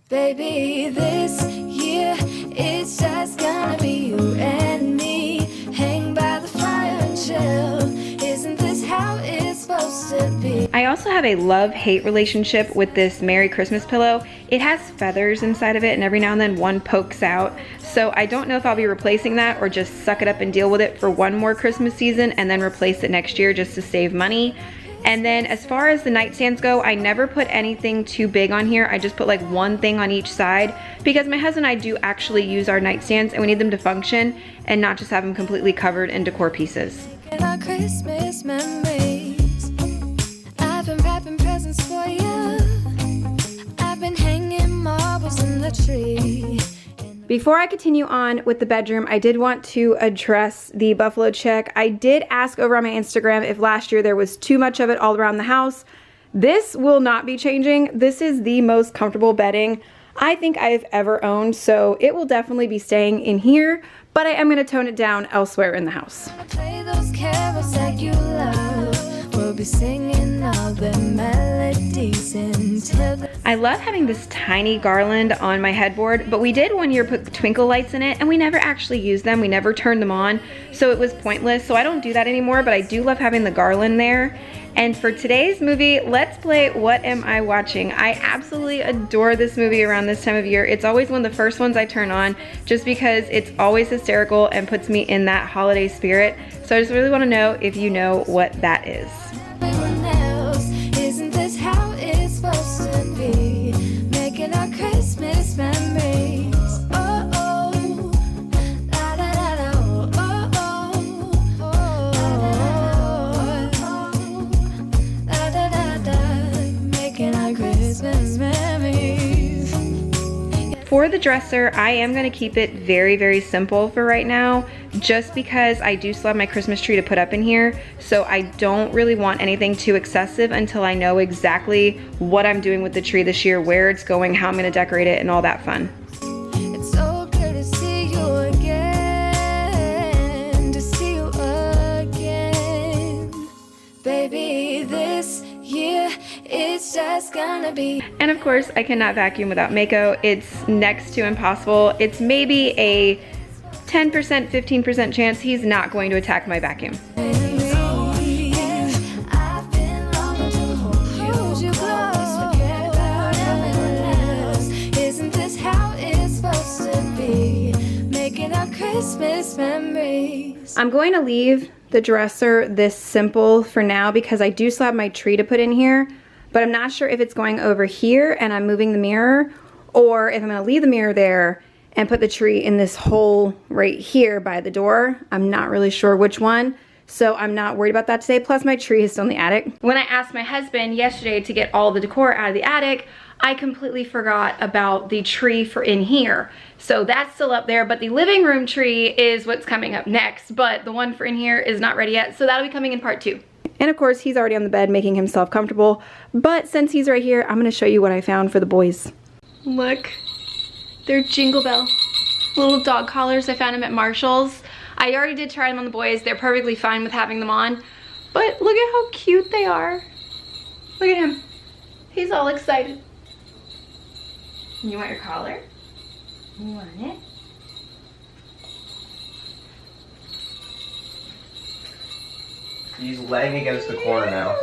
Baby, this year it's just gonna be you and me. Hang by the fire and chill. Isn't this how it's supposed to be? I also have a love-hate relationship with this Merry Christmas pillow. It has feathers inside of it and every now and then one pokes out. So I don't know if I'll be replacing that or just suck it up and deal with it for one more Christmas season and then replace it next year just to save money. And then as far as the nightstands go, I never put anything too big on here. I just put like one thing on each side because my husband and I do actually use our nightstands and we need them to function and not just have them completely covered in decor pieces. In our Christmas memories, I've been wrapping presents for you. I've been hanging marbles in the tree. Before I continue on with the bedroom, I did want to address the buffalo check. I did ask over on my Instagram if last year there was too much of it all around the house. This will not be changing. This is the most comfortable bedding I think I've ever owned, so it will definitely be staying in here, but I am going to tone it down elsewhere in the house. Play those carols that you love. We'll be singing all the melodies until the I love having this tiny garland on my headboard, but we did one year put twinkle lights in it and we never actually used them. We never turned them on, so it was pointless. So I don't do that anymore, but I do love having the garland there. And for today's movie, let's play What Am I Watching? I absolutely adore this movie around this time of year. It's always one of the first ones I turn on just because it's always hysterical and puts me in that holiday spirit. So I just really want to know if you know what that is. everyone else. Isn't this how it's supposed to be? Making our Christmas memories. Oh, oh. La, da, da, da, oh, oh, oh. Oh, la, da, da, da. Making our Christmas memories. For the dresser, I am going to keep it very, very simple for right now, just because I do still have my Christmas tree to put up in here, so I don't really want anything too excessive until I know exactly what I'm doing with the tree this year, where it's going, how I'm going to decorate it, and all that fun. It's so good to see you again, to see you again. Baby, this year it's just gonna be. And of course, I cannot vacuum without Mako. It's next to impossible. It's maybe a 10%, 15% chance he's not going to attack my vacuum. I've been longing to hold you close, forget about everyone else. Isn't this how it's supposed to be? Making our Christmas memories. I'm going to leave the dresser this simple for now because I do still have my tree to put in here, but I'm not sure if it's going over here and I'm moving the mirror, or if I'm going to leave the mirror there and put the tree in this hole right here by the door. I'm not really sure which one, so I'm not worried about that today. Plus my tree is still in the attic. When I asked my husband yesterday to get all the decor out of the attic, I completely forgot about the tree for in here. So that's still up there, but the living room tree is what's coming up next, but the one for in here is not ready yet, so that'll be coming in part 2. And of course, he's already on the bed making himself comfortable, but since he's right here, I'm gonna show you what I found for the boys. Look, they're Jingle Bell little dog collars. I found them at Marshall's. I already did try them on the boys. They're perfectly fine with having them on, but look at how cute they are. Look at him. He's all excited. You want your collar? You want it? He's laying against the corner now.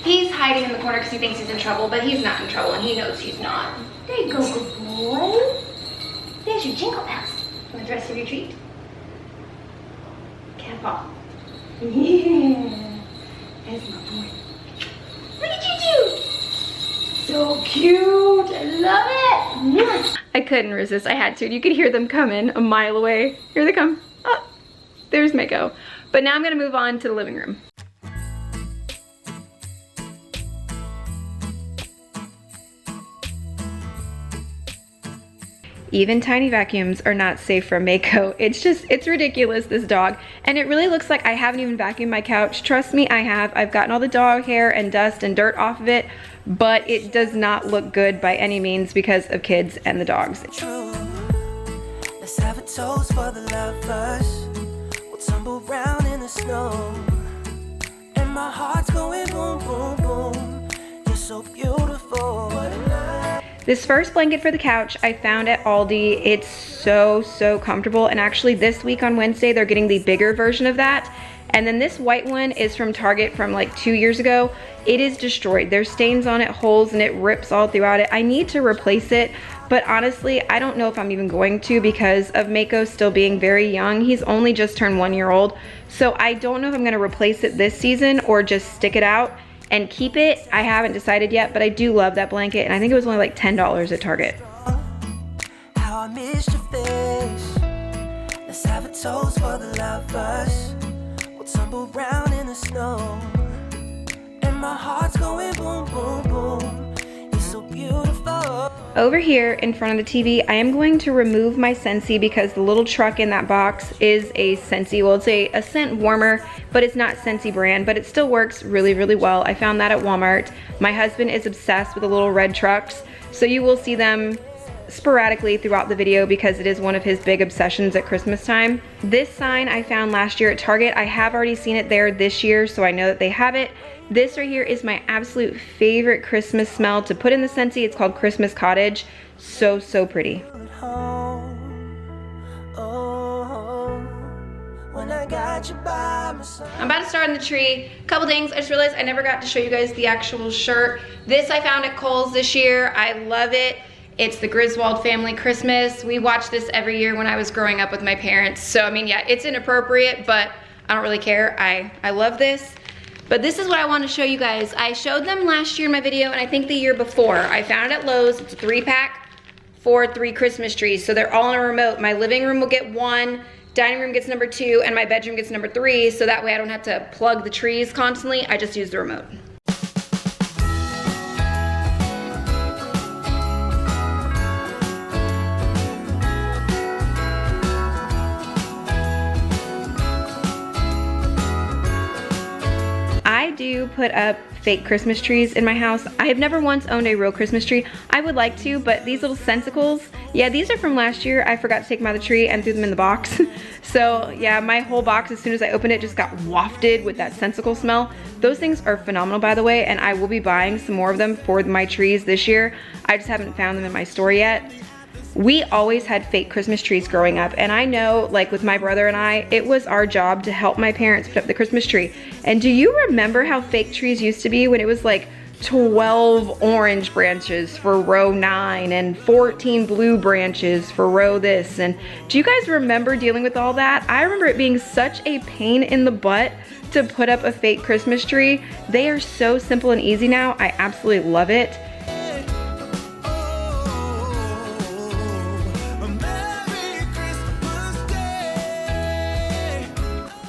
He's hiding in the corner because he thinks he's in trouble, but he's not in trouble and he knows he's not. There you go, good boy. There's your Jingle Bells. Want the rest of your treat? Can't fall. Yeah. There's my boy. What did you do? So cute. I love it. I couldn't resist. I had to. You could hear them coming a mile away. Here they come. Oh, there's Mako. But now I'm going to move on to the living room. Even tiny vacuums are not safe from Mako. It's ridiculous, this dog. And it really looks like I haven't even vacuumed my couch. Trust me, I have. I've gotten all the dog hair and dust and dirt off of it, but it does not look good by any means because of kids and the dogs. True. Let's have a toast for the lovers. We'll tumble around in the snow. And my heart's going boom, boom, boom. You're so beautiful. What a night. This first blanket for the couch I found at Aldi. It's so comfortable, and actually this week on Wednesday they're getting the bigger version of that, And then this white one is from Target from like 2 years ago. It is destroyed. There's stains on it, holes, and it rips all throughout it. I need to replace it, but honestly, I don't know if I'm even going to because of Mako still being very young. He's only just turned 1 year old. So I don't know if I'm gonna replace it this season or just stick it out and keep it. I haven't decided yet, but I do love that blanket, and I think it was only like $10 at Target. How I missed your face. Let's have a toast for the lovers. We'll tumble round in the snow. And my heart's going boom, boom, boom. You're so beautiful. Over here in front of the TV, I am going to remove my Scentsy because the little truck in that box is a Scentsy. Well, it's a scent warmer, but it's not Scentsy brand, but it still works really, really well. I found that at Walmart. My husband is obsessed with the little red trucks, so you will see them sporadically throughout the video because it is one of his big obsessions at Christmas time. This sign I found last year at Target. I have already seen it there this year, so I know that they have it. This right here is my absolute favorite Christmas smell to put in the Scentsy. It's called Christmas Cottage. So, so pretty. I'm about to start on the tree. Couple things. I just realized I never got to show you guys the actual shirt. This I found at Kohl's this year. I love it. It's the Griswold family Christmas. We watched this every year when I was growing up with my parents. So, I mean, yeah, it's inappropriate, but I don't really care. I love this. But this is what I want to show you guys. I showed them last year in my video, and I think the year before. I found it at Lowe's. It's a 3-pack for 3 Christmas trees. So they're all on a remote. My living room will get 1, dining room gets number 2, and my bedroom gets number 3. So that way I don't have to plug the trees constantly. I just use the remote. I do put up fake Christmas trees in my house. I have never once owned a real Christmas tree. I would like to, but these little sensicles, yeah, these are from last year. I forgot to take them out of the tree and threw them in the box. So yeah, my whole box, as soon as I opened it, just got wafted with that sensicle smell. Those things are phenomenal, by the way, and I will be buying some more of them for my trees this year. I just haven't found them in my store yet. We always had fake Christmas trees growing up, and I know, like with my brother and I, it was our job to help my parents put up the Christmas tree. And do you remember how fake trees used to be when it was like 12 orange branches for row 9 and 14 blue branches for row this? And do you guys remember dealing with all that? I remember it being such a pain in the butt to put up a fake Christmas tree. They are so simple and easy now. I absolutely love it.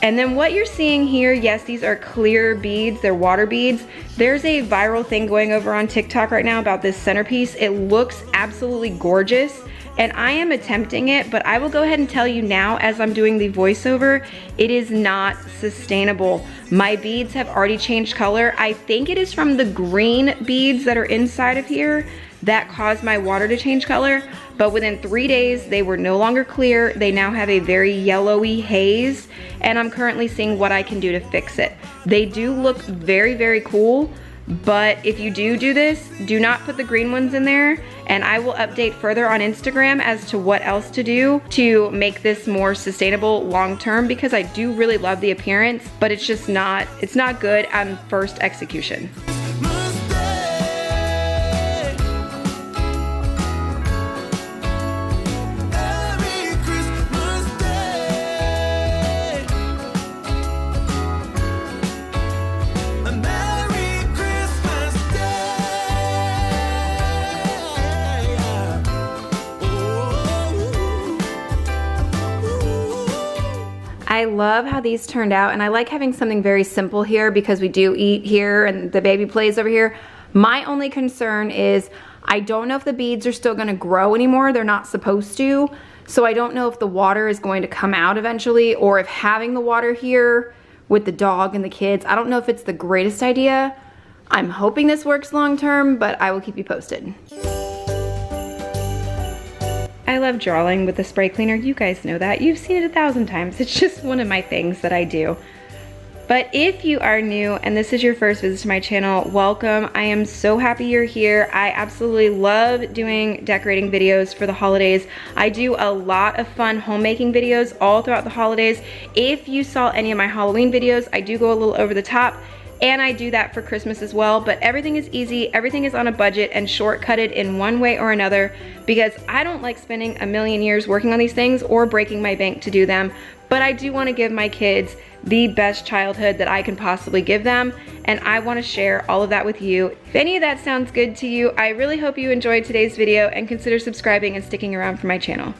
And then what you're seeing here, yes, these are clear beads, they're water beads. There's a viral thing going over on TikTok right now about this centerpiece. It looks absolutely gorgeous, and I am attempting it, but I will go ahead and tell you now as I'm doing the voiceover, it is not sustainable. My beads have already changed color. I think it is from the green beads that are inside of here that caused my water to change color, but within 3 days they were no longer clear. They now have a very yellowy haze, and I'm currently seeing what I can do to fix it. They do look very, very cool, but if you do this, do not put the green ones in there, and I will update further on Instagram as to what else to do to make this more sustainable long term, because I do really love the appearance, but it's just not, it's not good on first execution. I love how these turned out, and I like having something very simple here because we do eat here and the baby plays over here. My only concern is I don't know if the beads are still gonna grow anymore. They're not supposed to. So I don't know if the water is going to come out eventually, or if having the water here with the dog and the kids, I don't know if it's the greatest idea. I'm hoping this works long term, but I will keep you posted. I love drawing with the spray cleaner. You guys know that. You've seen it 1,000 times. It's just one of my things that I do. But if you are new and this is your first visit to my channel, welcome. I am so happy you're here. I absolutely love doing decorating videos for the holidays. I do a lot of fun homemaking videos all throughout the holidays. If you saw any of my Halloween videos, I do go a little over the top, and I do that for Christmas as well, but everything is easy, everything is on a budget and shortcutted in one way or another, because I don't like spending a million years working on these things or breaking my bank to do them, but I do wanna give my kids the best childhood that I can possibly give them, and I wanna share all of that with you. If any of that sounds good to you, I really hope you enjoyed today's video and consider subscribing and sticking around for my channel.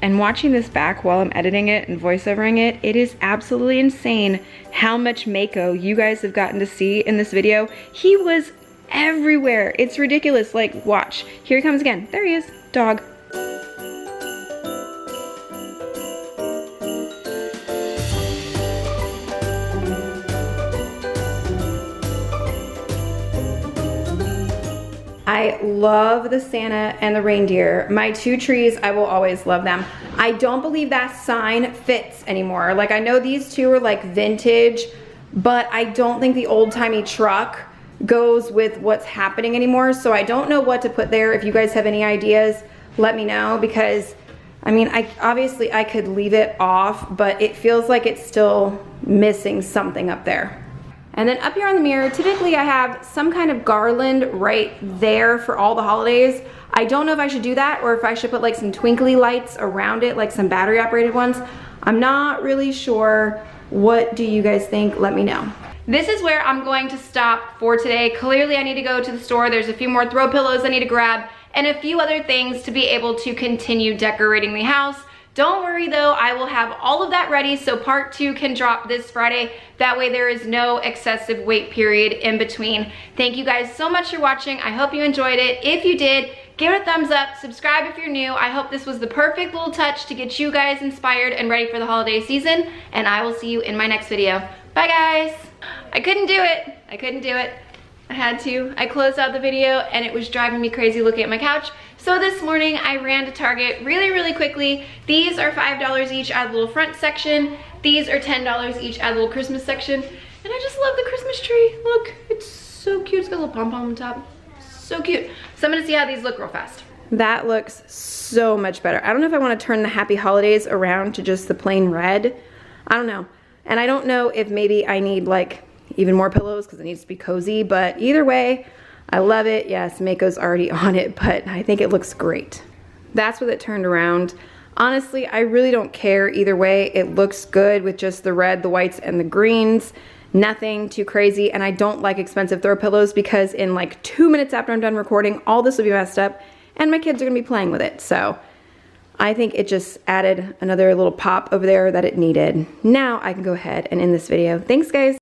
And watching this back while I'm editing it and voiceovering it, it is absolutely insane how much Mako you guys have gotten to see in this video. He was everywhere. It's ridiculous. Like, watch. Here he comes again. There he is. Dog. I love the Santa and the reindeer. My two trees, I will always love them. I don't believe that sign fits anymore. Like, I know these two are like vintage, but I don't think the old-timey truck goes with what's happening anymore. So I don't know what to put there. If you guys have any ideas, let me know, because I mean, obviously I could leave it off, but it feels like it's still missing something up there. And then up here on the mirror, typically I have some kind of garland right there for all the holidays. I don't know if I should do that or if I should put like some twinkly lights around it, like some battery operated ones. I'm not really sure. What do you guys think? Let me know. This is where I'm going to stop for today. Clearly I need to go to the store. There's a few more throw pillows I need to grab and a few other things to be able to continue decorating the house. Don't worry though, I will have all of that ready so part 2 can drop this Friday. That way there is no excessive wait period in between. Thank you guys so much for watching. I hope you enjoyed it. If you did, give it a thumbs up, subscribe if you're new. I hope this was the perfect little touch to get you guys inspired and ready for the holiday season, and I will see you in my next video. Bye guys. I couldn't do it. I couldn't do it. I had to. I closed out the video and it was driving me crazy looking at my couch. So this morning I ran to Target really quickly. These are $5 each out of the little front section. These are $10 each out of the little Christmas section. And I just love the Christmas tree. Look, it's so cute. It's got a little pom-pom on top. So cute. So I'm gonna see how these look real fast. That looks so much better. I don't know if I wanna turn the Happy Holidays around to just the plain red. I don't know. And I don't know if maybe I need like even more pillows because it needs to be cozy, but either way, I love it. Yes, Mako's already on it, but I think it looks great. That's with it turned around. Honestly, I really don't care either way. It looks good with just the red, the whites, and the greens. Nothing too crazy, and I don't like expensive throw pillows because in like 2 minutes after I'm done recording, all this will be messed up, and my kids are gonna be playing with it, so I think it just added another little pop over there that it needed. Now I can go ahead and end this video. Thanks, guys.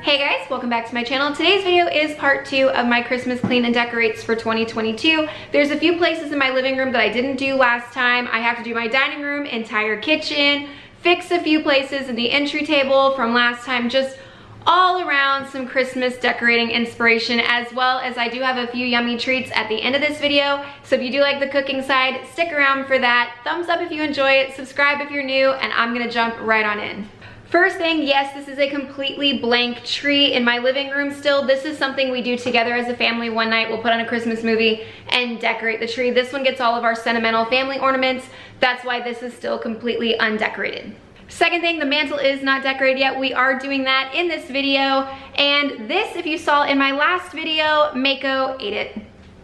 Hey guys, welcome back to my channel. Today's video is part 2 of my Christmas clean and decorates for 2022. There's a few places in my living room that I didn't do last time. I have to do my dining room, entire kitchen, fix a few places in the entry table from last time, just all around some Christmas decorating inspiration, as well as I do have a few yummy treats at the end of this video. So if you do like the cooking side, stick around for that. Thumbs up if you enjoy it, subscribe if you're new, and I'm gonna jump right on in. First thing, yes, this is a completely blank tree in my living room still. This is something we do together as a family. One night we'll put on a Christmas movie and decorate the tree. This one gets all of our sentimental family ornaments. That's why this is still completely undecorated. Second thing, the mantle is not decorated yet. We are doing that in this video. And this, if you saw in my last video, Mako ate it.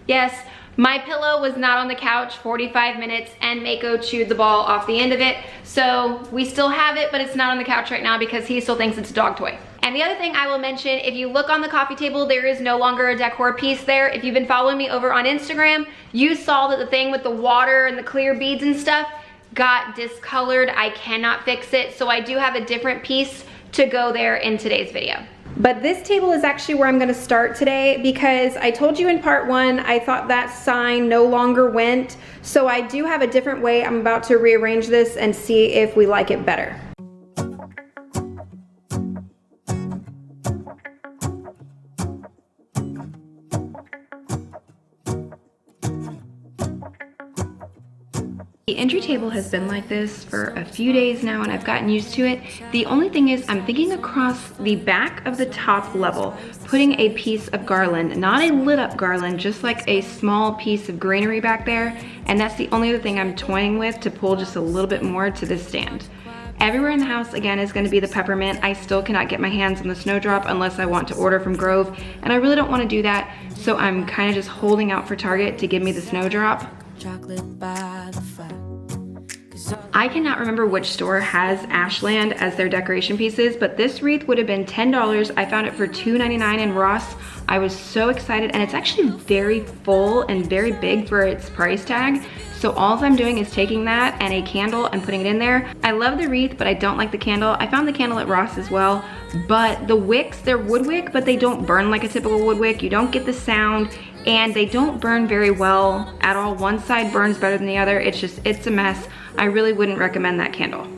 Yes, My pillow was not on the couch 45 minutes and Mako chewed the ball off the end of it. So we still have it, but it's not on the couch right now because he still thinks it's a dog toy. And the other thing I will mention, if you look on the coffee table, there is no longer a decor piece there. If you've been following me over on Instagram, you saw that the thing with the water and the clear beads and stuff got discolored. I cannot fix it. So I do have a different piece to go there in today's video. But this table is actually where I'm gonna start today because I told you in part one, I thought that sign no longer went. So I do have a different way. I'm about to rearrange this and see if we like it better. The entry table has been like this for a few days now and I've gotten used to it. The only thing is I'm thinking across the back of the top level, putting a piece of garland, not a lit up garland, just like a small piece of greenery back there. And that's the only other thing I'm toying with to pull just a little bit more to this stand. Everywhere in the house, again, is gonna be the peppermint. I still cannot get my hands on the snowdrop unless I want to order from Grove, and I really don't wanna do that, so I'm kinda just holding out for Target to give me the snowdrop. Chocolate by the fire. I cannot remember which store has Ashland as their decoration pieces, but this wreath would have been $10. I found it for $2.99 in Ross. I was so excited, and it's actually very full and very big for its price tag. So all I'm doing is taking that and a candle and putting it in there. I love the wreath, but I don't like the candle. I found the candle at Ross as well, but the wicks, they're wood wick, but they don't burn like a typical wood wick. You don't get the sound, and they don't burn very well at all. One side burns better than the other. It's a mess. I really wouldn't recommend that candle.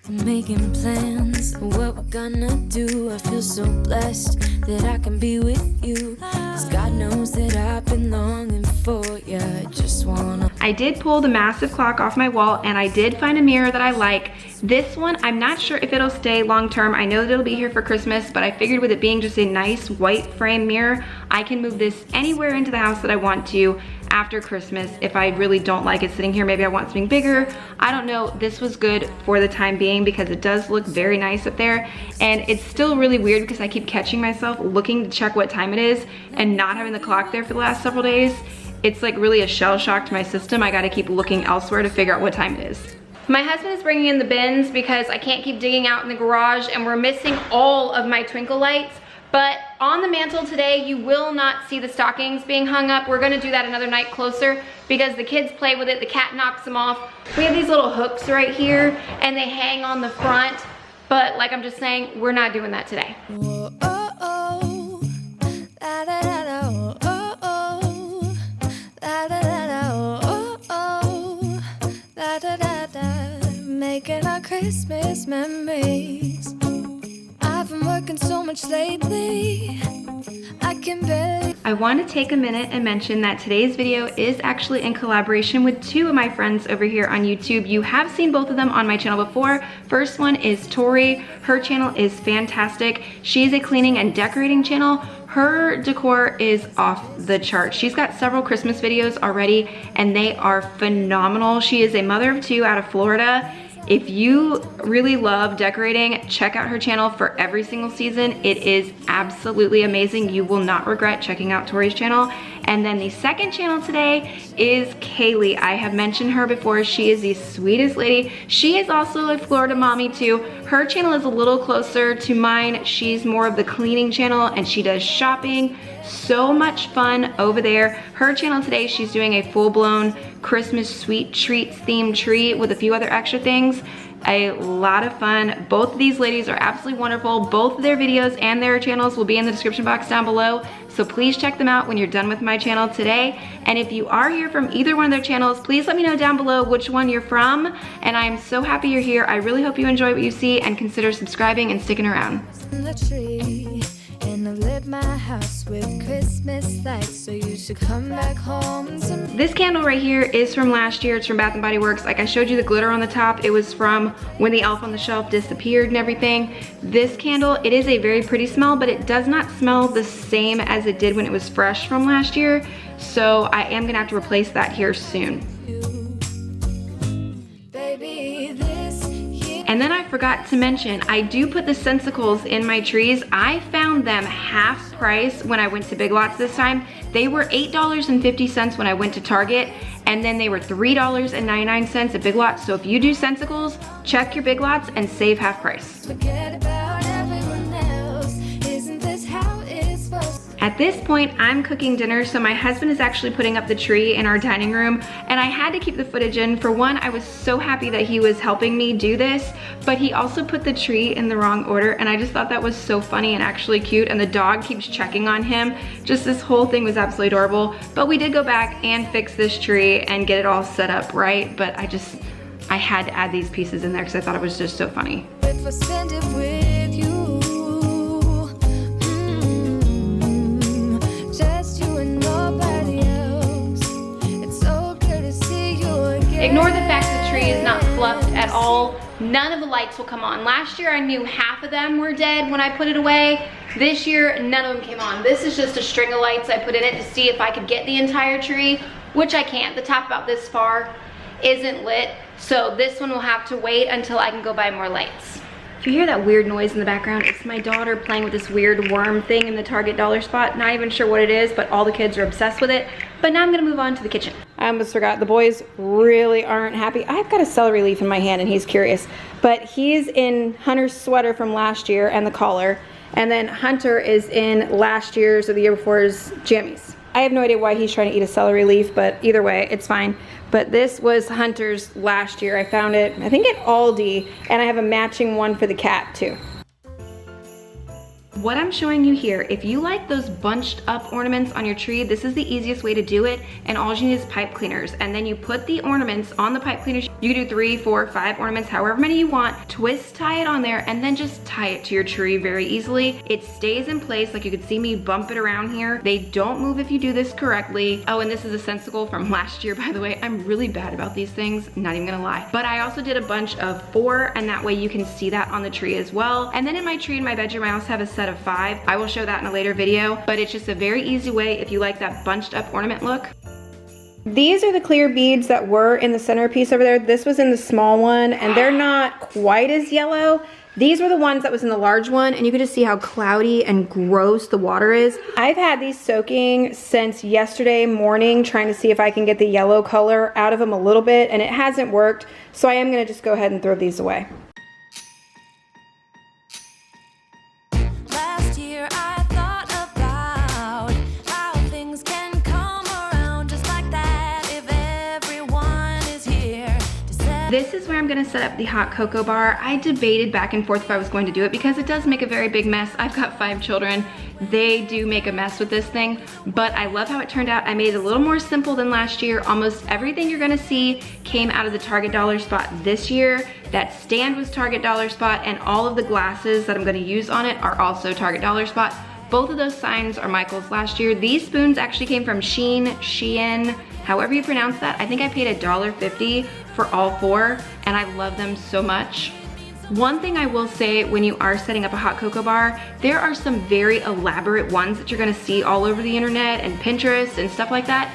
Making plans for what we're gonna do. I feel so blessed that I can be with you. 'Cause God knows that I've been longing for you. I just wanna. I did pull the massive clock off my wall and I did find a mirror that I like. This one, I'm not sure if it'll stay long term. I know that it'll be here for Christmas, but I figured with it being just a nice white frame mirror, I can move this anywhere into the house that I want to after Christmas. If I really don't like it sitting here, maybe I want something bigger. I don't know. This was good for the time being because it does look very nice up there. And it's still really weird because I keep catching myself looking to check what time it is and not having the clock there for the last several days. It's like really a shell shock to my system. I gotta keep looking elsewhere to figure out what time it is. My husband is bringing in the bins because I can't keep digging out in the garage and we're missing all of my twinkle lights. But on the mantle today, you will not see the stockings being hung up. We're gonna do that another night closer because the kids play with it, the cat knocks them off. We have these little hooks right here and they hang on the front. But like I'm just saying, we're not doing that today. Whoa, oh, oh. La, da, da, da, oh, oh, oh. La, da, da, da, oh, oh, oh. La, da, da, da. Making our Christmas memories. I've been working so much lately, I can barely. I want to take a minute and mention that today's video is actually in collaboration with two of my friends over here on YouTube. You have seen both of them on my channel before. First one is Tori. Her channel is fantastic. She's a cleaning and decorating channel. Her decor is off the chart. She's got several Christmas videos already and they are phenomenal. She is a mother of two out of Florida. If you really love decorating, check out her channel for every single season. It is absolutely amazing. You will not regret checking out Tori's channel. And then the second channel today is Kaylee. I have mentioned her before. She is the sweetest lady. She is also a Florida mommy too. Her channel is a little closer to mine. She's more of the cleaning channel and she does shopping. So much fun over there. Her channel today, she's doing a full-blown Christmas sweet treats themed tree with a few other extra things. A lot of fun. Both of these ladies are absolutely wonderful. Both of their videos and their channels will be in the description box down below. So please check them out when you're done with my channel today. And if you are here from either one of their channels, please let me know down below which one you're from. And I'm so happy you're here. I really hope you enjoy what you see and consider subscribing and sticking around. The tree, and I've lit my house with Christmas lights, so you should come back home to me. This candle right here is from last year. It's from Bath & Body Works. Like I showed you the glitter on the top. It was from when the elf on the shelf disappeared and everything. This candle, it is a very pretty smell, but it does not smell the same as it did when it was fresh from last year. So I am gonna have to replace that here soon. Baby, this year And then I forgot to mention, I do put the sensicles in my trees. I found them half price when I went to Big Lots this time. They were $8.50 when I went to Target, and then they were $3.99 at Big Lots. So if you do sensicles, check your Big Lots and save half price. Forget about everyone else. Isn't this how it's supposed to? At this point, I'm cooking dinner, so my husband is actually putting up the tree in our dining room, and I had to keep the footage in. For one, I was so happy that he was helping me do this, but he also put the tree in the wrong order, and I just thought that was so funny and actually cute, and the dog keeps checking on him. Just this whole thing was absolutely adorable, but we did go back and fix this tree and get it all set up right, but I had to add these pieces in there because I thought it was just so funny. If I spend it with you, just you and nobody else. It's so good to see you again. Ignore the fact the tree is not fluffed at all. None of the lights will come on. Last year I knew half of them were dead when I put it away. This year none of them came on. This is just a string of lights I put in it to see if I could get the entire tree, which I can't. The top about this far isn't lit, so this one will have to wait until I can go buy more lights. If you hear that weird noise in the background, it's my daughter playing with this weird worm thing in the Target dollar spot. Not even sure what it is, but all the kids are obsessed with it. But now I'm gonna move on to the kitchen. I almost forgot, the boys really aren't happy. I've got a celery leaf in my hand and he's curious, but he's in Hunter's sweater from last year and the collar, and then Hunter is in last year's or the year before's jammies. I have no idea why he's trying to eat a celery leaf, but either way, it's fine. But this was Hunter's last year. I found it, I think at Aldi, and I have a matching one for the cat too. What I'm showing you here, if you like those bunched up ornaments on your tree, this is the easiest way to do it, and all you need is pipe cleaners. And then you put the ornaments on the pipe cleaners. You can do 3, 4, 5 ornaments, however many you want. Twist tie it on there, and then just tie it to your tree very easily. It stays in place, like you could see me bump it around here. They don't move if you do this correctly. Oh, and this is a sensicle from last year, by the way. I'm really bad about these things, not even gonna lie. But I also did a bunch of 4, and that way you can see that on the tree as well. And then in my tree in my bedroom, I also have a set of 5. I will show that in a later video, but it's just a very easy way if you like that bunched up ornament look. These are the clear beads that were in the centerpiece over there. This was in the small one, and they're not quite as yellow. These were the ones that was in the large one, and you can just see how cloudy and gross the water is. I've had these soaking since yesterday morning, trying to see if I can get the yellow color out of them a little bit, and it hasn't worked, so I am gonna just go ahead and throw these away. This is where I'm gonna set up the hot cocoa bar. I debated back and forth if I was going to do it because it does make a very big mess. I've got 5 children. They do make a mess with this thing, but I love how it turned out. I made it a little more simple than last year. Almost everything you're gonna see came out of the Target dollar spot this year. That stand was Target dollar spot, and all of the glasses that I'm gonna use on it are also Target dollar spot. Both of those signs are Michael's last year. These spoons actually came from Shein, however you pronounce that. I think I paid $1.50 for all 4, and I love them so much. One thing I will say when you are setting up a hot cocoa bar, there are some very elaborate ones that you're gonna see all over the internet and Pinterest and stuff like that.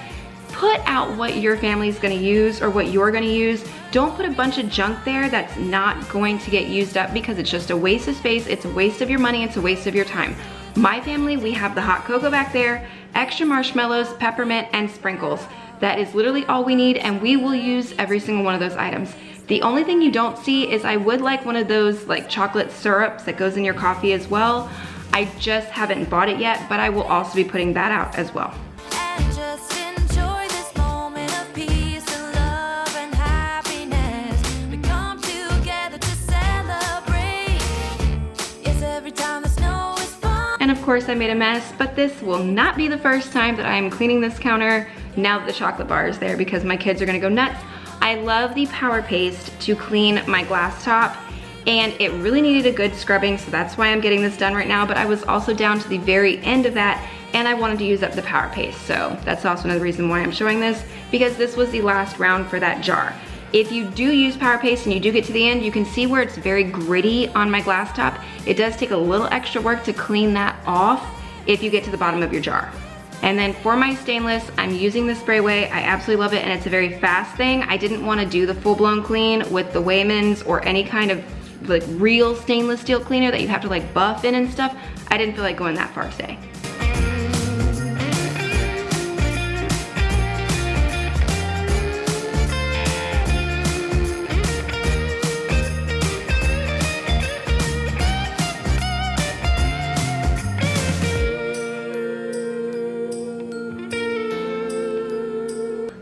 Put out what your family's gonna use or what you're gonna use. Don't put a bunch of junk there that's not going to get used up, because it's just a waste of space, it's a waste of your money, it's a waste of your time. My family, we have the hot cocoa back there, extra marshmallows, peppermint, and sprinkles. That is literally all we need, and we will use every single one of those items. The only thing you don't see is I would like one of those like chocolate syrups that goes in your coffee as well. I just haven't bought it yet, but I will also be putting that out as well. And just enjoy this moment of peace and love and happiness. We come together to celebrate. Yes, every time the snow is falling. And of course I made a mess, but this will not be the first time that I am cleaning this counter now that the chocolate bar is there, because my kids are gonna go nuts. I love the power paste to clean my glass top, and it really needed a good scrubbing, so that's why I'm getting this done right now. But I was also down to the very end of that, and I wanted to use up the power paste, so that's also another reason why I'm showing this, because this was the last round for that jar. If you do use power paste and you do get to the end, you can see where it's very gritty on my glass top. It does take a little extra work to clean that off if you get to the bottom of your jar. And then for my stainless, I'm using the Sprayway. I absolutely love it, and it's a very fast thing. I didn't want to do the full-blown clean with the Waymans or any kind of like real stainless steel cleaner that you have to like buff in and stuff, I didn't feel like going that far today.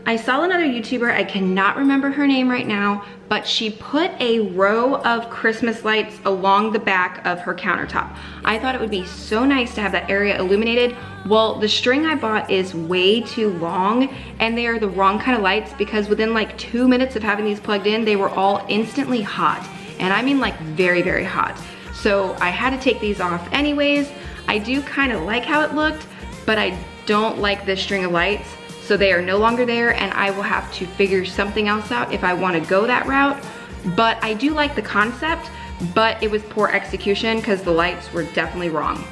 I saw another YouTuber, I cannot remember her name right now, but she put a row of Christmas lights along the back of her countertop. I thought it would be so nice to have that area illuminated. Well, the string I bought is way too long, and they are the wrong kind of lights because within like 2 minutes of having these plugged in, they were all instantly hot. And I mean like very, very hot. So I had to take these off anyways. I do kind of like how it looked, but I don't like this string of lights. So they are no longer there, and I will have to figure something else out if I want to go that route. But I do like the concept, but it was poor execution because the lights were definitely wrong.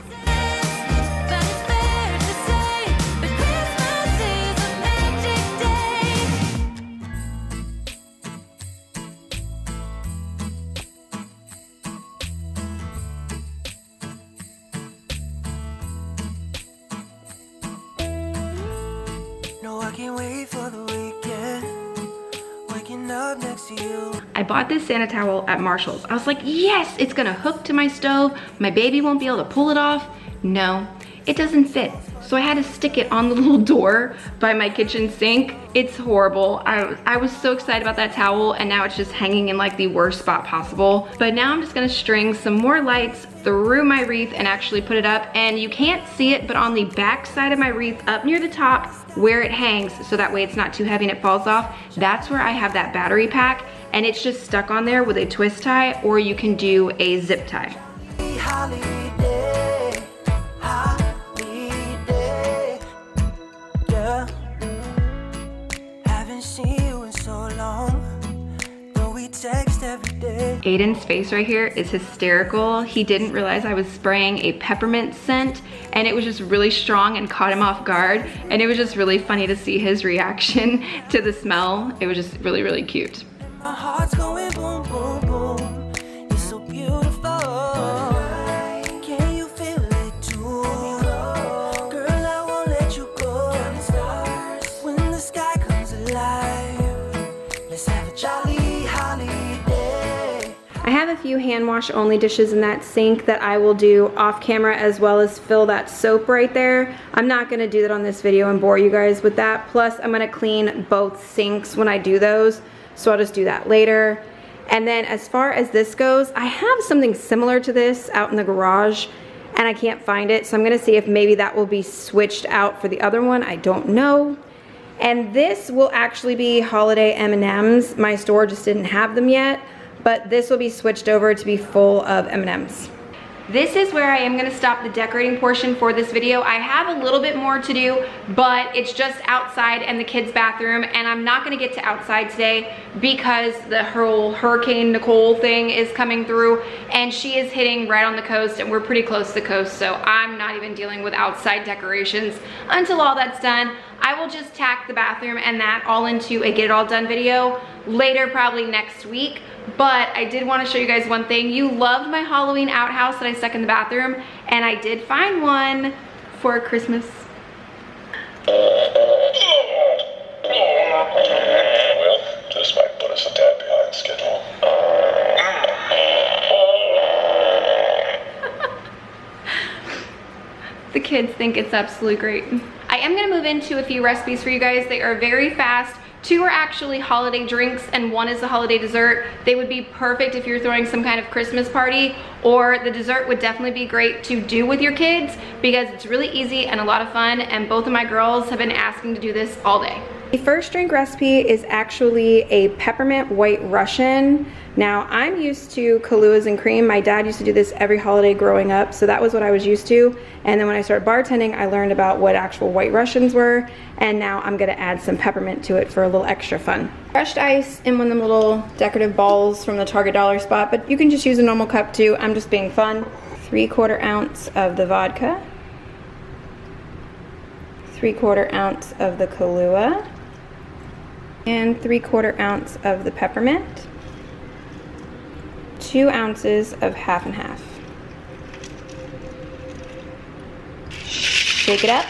I can't wait for the weekend, waking up next to you. I bought this Santa towel at Marshall's. I was like, yes, it's gonna hook to my stove. My baby won't be able to pull it off. No, it doesn't fit. So I had to stick it on the little door by my kitchen sink. It's horrible. I was so excited about that towel, and now it's just hanging in like the worst spot possible. But now I'm just gonna string some more lights through my wreath and actually put it up. And you can't see it, but on the back side of my wreath, up near the top, where it hangs, so that way it's not too heavy and it falls off, that's where I have that battery pack, and it's just stuck on there with a twist tie, or you can do a zip tie. Holiday, holiday, yeah. Haven't seen you in so long, though we text every day. Aiden's face right here is hysterical. He didn't realize I was spraying a peppermint scent, and it was just really strong and caught him off guard, and it was just really funny to see his reaction to the smell. It was just really, really cute. My heart's going boom, boom, boom. You're so beautiful. Can you feel it too? Girl, I won't let you go. When the sky comes alive, let's have a jolly holiday. I have a few hand wash only dishes in that sink that I will do off camera, as well as fill that soap right there. I'm not gonna do that on this video and bore you guys with that. Plus, I'm gonna clean both sinks when I do those, so I'll just do that later. And then as far as this goes, I have something similar to this out in the garage, and I can't find it, so I'm gonna see if maybe that will be switched out for the other one. I don't know. And this will actually be holiday M&Ms. My store just didn't have them yet, but this will be switched over to be full of M&Ms. This is where I am gonna stop the decorating portion for this video. I have a little bit more to do, but it's just outside and the kids' bathroom, and I'm not gonna get to outside today because the whole Hurricane Nicole thing is coming through, and she is hitting right on the coast, and we're pretty close to the coast, so I'm not even dealing with outside decorations until all that's done. I will just tack the bathroom and that all into a get it all done video later, probably next week. But I did want to show you guys one thing. You loved my Halloween outhouse that I stuck in the bathroom, and I did find one for Christmas. Well, this might put us a tad behind schedule. The kids think it's absolutely great. I am gonna move into a few recipes for you guys. They are very fast. 2 are actually holiday drinks and 1 is a holiday dessert. They would be perfect if you're throwing some kind of Christmas party, or the dessert would definitely be great to do with your kids because it's really easy and a lot of fun, and both of my girls have been asking to do this all day. The first drink recipe is actually a peppermint white Russian. Now, I'm used to Kahluas and cream. My dad used to do this every holiday growing up, so that was what I was used to. And then when I started bartending, I learned about what actual white Russians were, and now I'm gonna add some peppermint to it for a little extra fun. Crushed ice in one of them little decorative balls from the Target dollar spot, but you can just use a normal cup too. I'm just being fun. 3/4 ounce of the vodka. 3/4 ounce of the Kahlua. And 3/4 ounce of the peppermint. 2 ounces of half and half. Shake it up,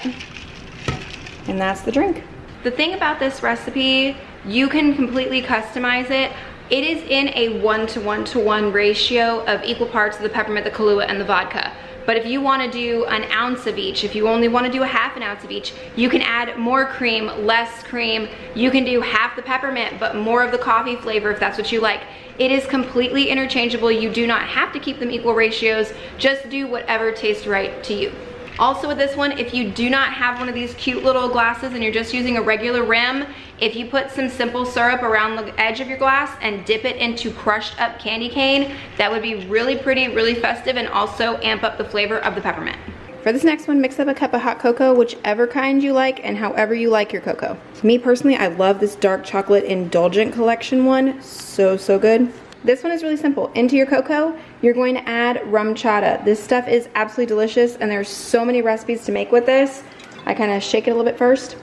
and that's the drink. The thing about this recipe, you can completely customize it. It is in a 1:1:1 ratio of equal parts of the peppermint, the Kahlua, and the vodka. But if you want to do an ounce of each, if you only want to do a half an ounce of each, you can add more cream, less cream. You can do half the peppermint, but more of the coffee flavor if that's what you like. It is completely interchangeable. You do not have to keep them equal ratios. Just do whatever tastes right to you. Also with this one, if you do not have one of these cute little glasses and you're just using a regular rim, if you put some simple syrup around the edge of your glass and dip it into crushed up candy cane, that would be really pretty, really festive, and also amp up the flavor of the peppermint. For this next one, mix up a cup of hot cocoa, whichever kind you like and however you like your cocoa. Me personally, I love this dark chocolate indulgent collection one. So good. This one is really simple. Into your cocoa, you're going to add rum chata. This stuff is absolutely delicious, and there's so many recipes to make with this. I kind of shake it a little bit first.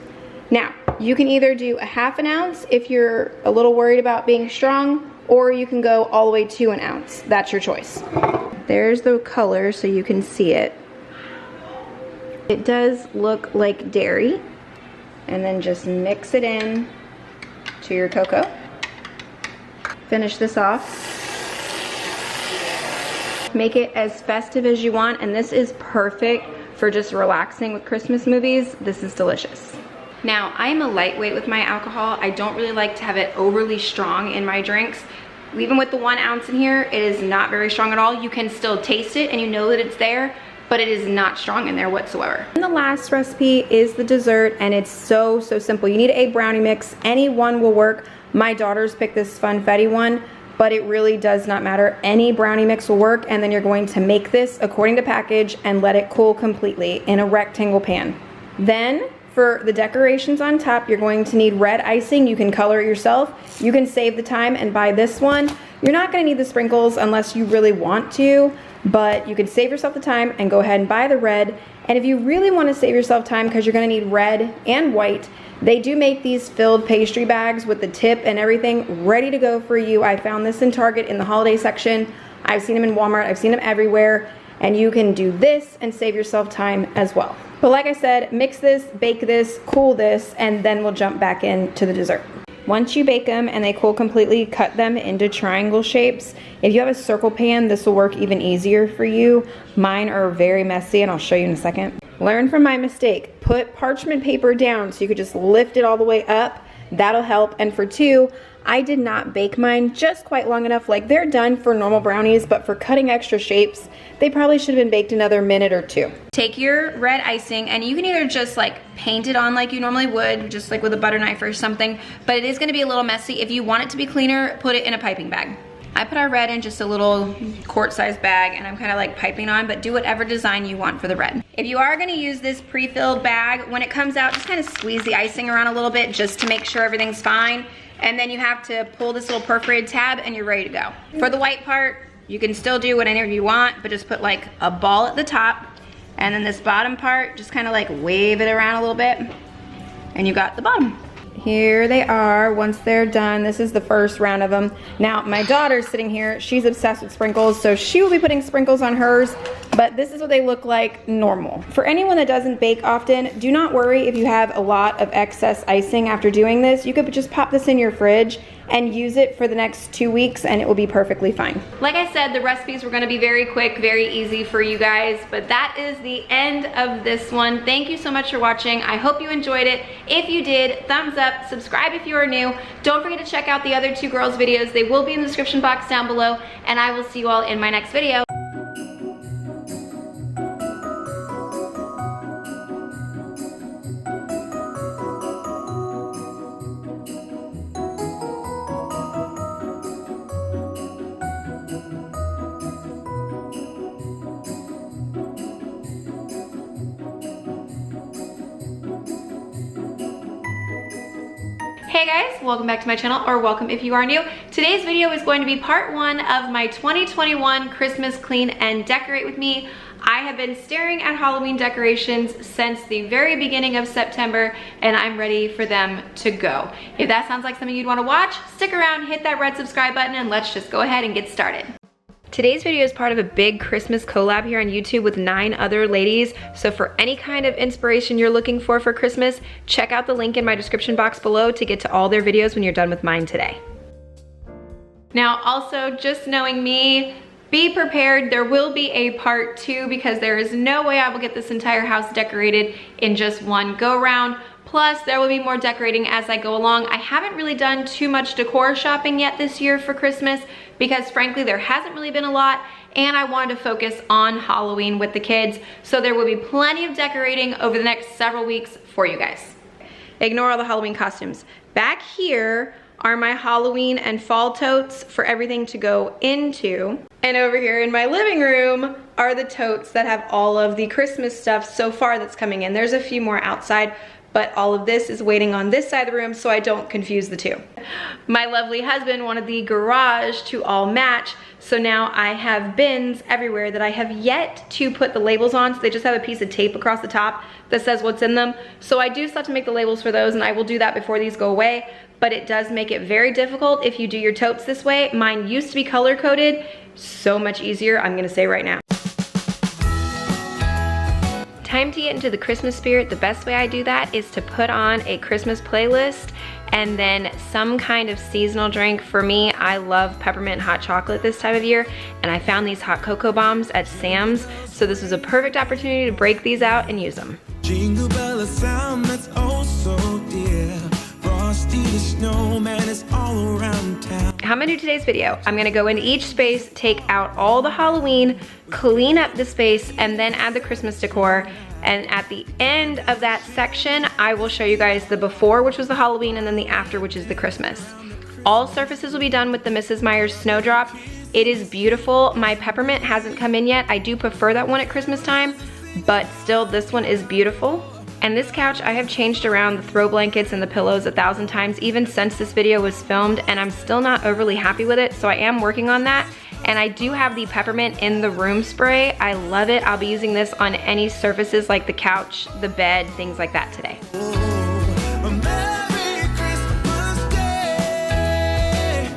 Now, you can either do a half an ounce if you're a little worried about being strong, or you can go all the way to an ounce. That's your choice. There's the color so you can see it. It does look like dairy. And then just mix it in to your cocoa. Finish this off. Make it as festive as you want, and this is perfect for just relaxing with Christmas movies. This is delicious. Now, I'm a lightweight with my alcohol. I don't really like to have it overly strong in my drinks. Even with the 1 ounce in here, it is not very strong at all. You can still taste it and you know that it's there, but it is not strong in there whatsoever. And the last recipe is the dessert, and it's so simple. You need a brownie mix. Any one will work. My daughters picked this funfetti one, but it really does not matter. Any brownie mix will work, and then you're going to make this according to package and let it cool completely in a rectangle pan. Then for the decorations on top, you're going to need red icing. You can color it yourself. You can save the time and buy this one. You're not gonna need the sprinkles unless you really want to, but you can save yourself the time and go ahead and buy the red. And if you really wanna save yourself time, because you're gonna need red and white, they do make these filled pastry bags with the tip and everything ready to go for you. I found this in Target in the holiday section. I've seen them in Walmart, I've seen them everywhere, and you can do this and save yourself time as well. But like I said, mix this, bake this, cool this, and then we'll jump back into the dessert. Once you bake them and they cool completely, cut them into triangle shapes. If you have a circle pan, this will work even easier for you. Mine are very messy, and I'll show you in a second. Learn from my mistake. Put parchment paper down so you could just lift it all the way up. That'll help. And for 2, I did not bake mine just quite long enough. Like, they're done for normal brownies, but for cutting extra shapes, they probably should have been baked another minute or 2. Take your red icing, and you can either just like paint it on like you normally would, just like with a butter knife or something, but it is gonna be a little messy. If you want it to be cleaner, put it in a piping bag. I put our red in just a little quart-sized bag, and I'm kind of like piping on, but do whatever design you want for the red. If you are gonna use this pre-filled bag, when it comes out, just kind of squeeze the icing around a little bit just to make sure everything's fine. And then you have to pull this little perforated tab and you're ready to go. For the white part, you can still do whatever you want, but just put like a ball at the top, and then this bottom part, just kind of like wave it around a little bit, and you got the bottom. Here they are once they're done. This is the first round of them. Now, my daughter's sitting here. She's obsessed with sprinkles, so she will be putting sprinkles on hers, but this is what they look like normal. For anyone that doesn't bake often, do not worry if you have a lot of excess icing after doing this. You could just pop this in your fridge and use it for the next 2 weeks, and it will be perfectly fine. Like I said, the recipes were gonna be very quick, very easy for you guys, but that is the end of this one. Thank you so much for watching. I hope you enjoyed it. If you did, thumbs up, subscribe if you are new. Don't forget to check out the other 2 girls' videos. They will be in the description box down below, and I will see you all in my next video. Hey guys, welcome back to my channel, or welcome if you are new. Today's video is going to be part 1 of my 2021 Christmas Clean and Decorate with me. I have been staring at Halloween decorations since the very beginning of September, and I'm ready for them to go. If that sounds like something you'd want to watch, stick around, hit that red subscribe button, and let's just go ahead and get started. Today's video is part of a big Christmas collab here on YouTube with 9 other ladies. So for any kind of inspiration you're looking for Christmas, check out the link in my description box below to get to all their videos when you're done with mine today. Now also, just knowing me, be prepared, there will be a part 2 because there is no way I will get this entire house decorated in just one go round. Plus, there will be more decorating as I go along. I haven't really done too much decor shopping yet this year for Christmas because frankly, there hasn't really been a lot and I wanted to focus on Halloween with the kids. So there will be plenty of decorating over the next several weeks for you guys. Ignore all the Halloween costumes. Back here are my Halloween and fall totes for everything to go into. And over here in my living room are the totes that have all of the Christmas stuff so far that's coming in. There's a few more outside, but all of this is waiting on this side of the room so I don't confuse the two. My lovely husband wanted the garage to all match, so now I have bins everywhere that I have yet to put the labels on, so they just have a piece of tape across the top that says what's in them. So I do still have to make the labels for those and I will do that before these go away, but it does make it very difficult if you do your totes this way. Mine used to be color coded, so much easier, I'm gonna say right now. Time to get into the Christmas spirit. The best way I do that is to put on a Christmas playlist and then some kind of seasonal drink. For me, I love peppermint hot chocolate this time of year, and I found these hot cocoa bombs at Sam's, so this was a perfect opportunity to break these out and use them. Jingle bell, a sound that's oh so dear. Frosty the snowman is all around town. How I'm gonna do today's video, I'm gonna go into each space, take out all the Halloween, clean up the space, and then add the Christmas decor. And at the end of that section, I will show you guys the before, which was the Halloween, and then the after, which is the Christmas. All surfaces will be done with the Mrs. Meyer's Snowdrop. It is beautiful. My peppermint hasn't come in yet. I do prefer that one at Christmas time, but still this one is beautiful. And this couch, I have changed around the throw blankets and the pillows 1,000 times, even since this video was filmed, and I'm still not overly happy with it, so I am working on that. And I do have the peppermint in the room spray. I love it. I'll be using this on any surfaces like the couch, the bed, things like that today. A Merry Christmas Day.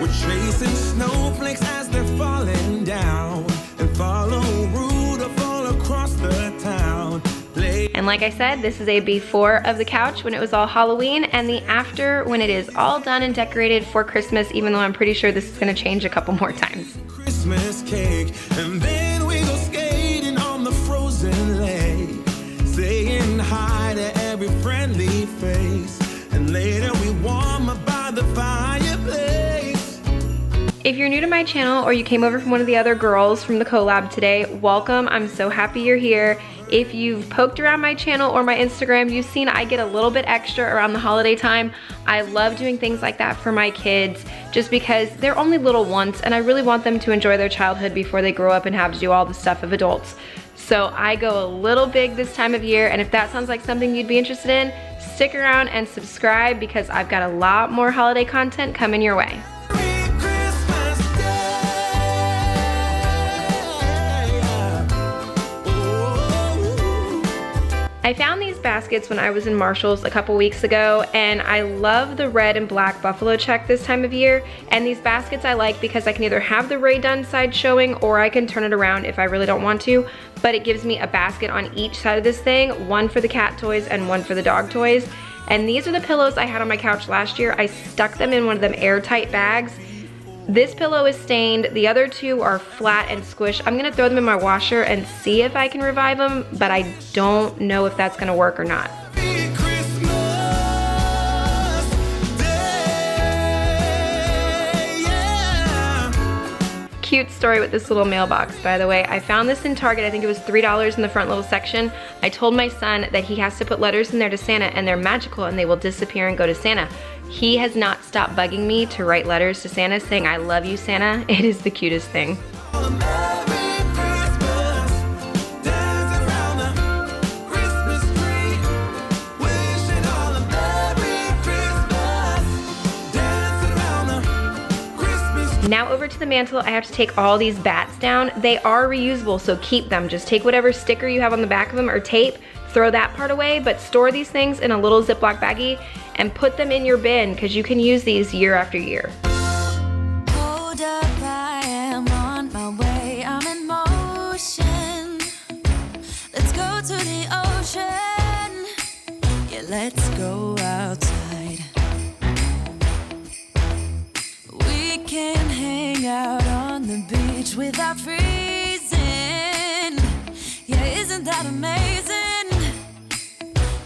We're chasing snowflakes as they're falling down and follow Rudolph all across the town. And like I said, this is a before of the couch when it was all Halloween, and the after when it is all done and decorated for Christmas, even though I'm pretty sure this is gonna change a couple more times. Christmas cake, and then we go skating on the frozen lake, saying hi to every friendly face, and later we warm up by the fireplace. If you're new to my channel or you came over from one of the other girls from the collab today, welcome. I'm so happy you're here. If you've poked around my channel or my Instagram, you've seen I get a little bit extra around the holiday time. I love doing things like that for my kids just because they're only little once and I really want them to enjoy their childhood before they grow up and have to do all the stuff of adults. So I go a little big this time of year, and if that sounds like something you'd be interested in, stick around and subscribe because I've got a lot more holiday content coming your way. I found these baskets when I was in Marshall's a couple weeks ago, and I love the red and black buffalo check this time of year. And these baskets I like because I can either have the Ray Dunn side showing or I can turn it around if I really don't want to, but it gives me a basket on each side of this thing, one for the cat toys and one for the dog toys. And these are the pillows I had on my couch last year. I stuck them in one of them airtight bags. This pillow is stained, the other two are flat and squished. I'm gonna throw them in my washer and see if I can revive them, but I don't know if that's gonna work or not. Cute story with this little mailbox, by the way. I found this in Target. I think it was $3 in the front little section. I told my son that he has to put letters in there to Santa, and they're magical and they will disappear and go to Santa. He has not stopped bugging me to write letters to Santa saying, "I love you, Santa." It is the cutest thing. Now over to the mantle, I have to take all these bats down. They are reusable, so keep them. Just take whatever sticker you have on the back of them or tape, throw that part away, but store these things in a little Ziploc baggie and put them in your bin because you can use these year after year. Hold up, I am on my way. I'm in motion. Let's go to the ocean. Yeah, let's go outside. We can hang out on the beach without freezing. Yeah, isn't that amazing?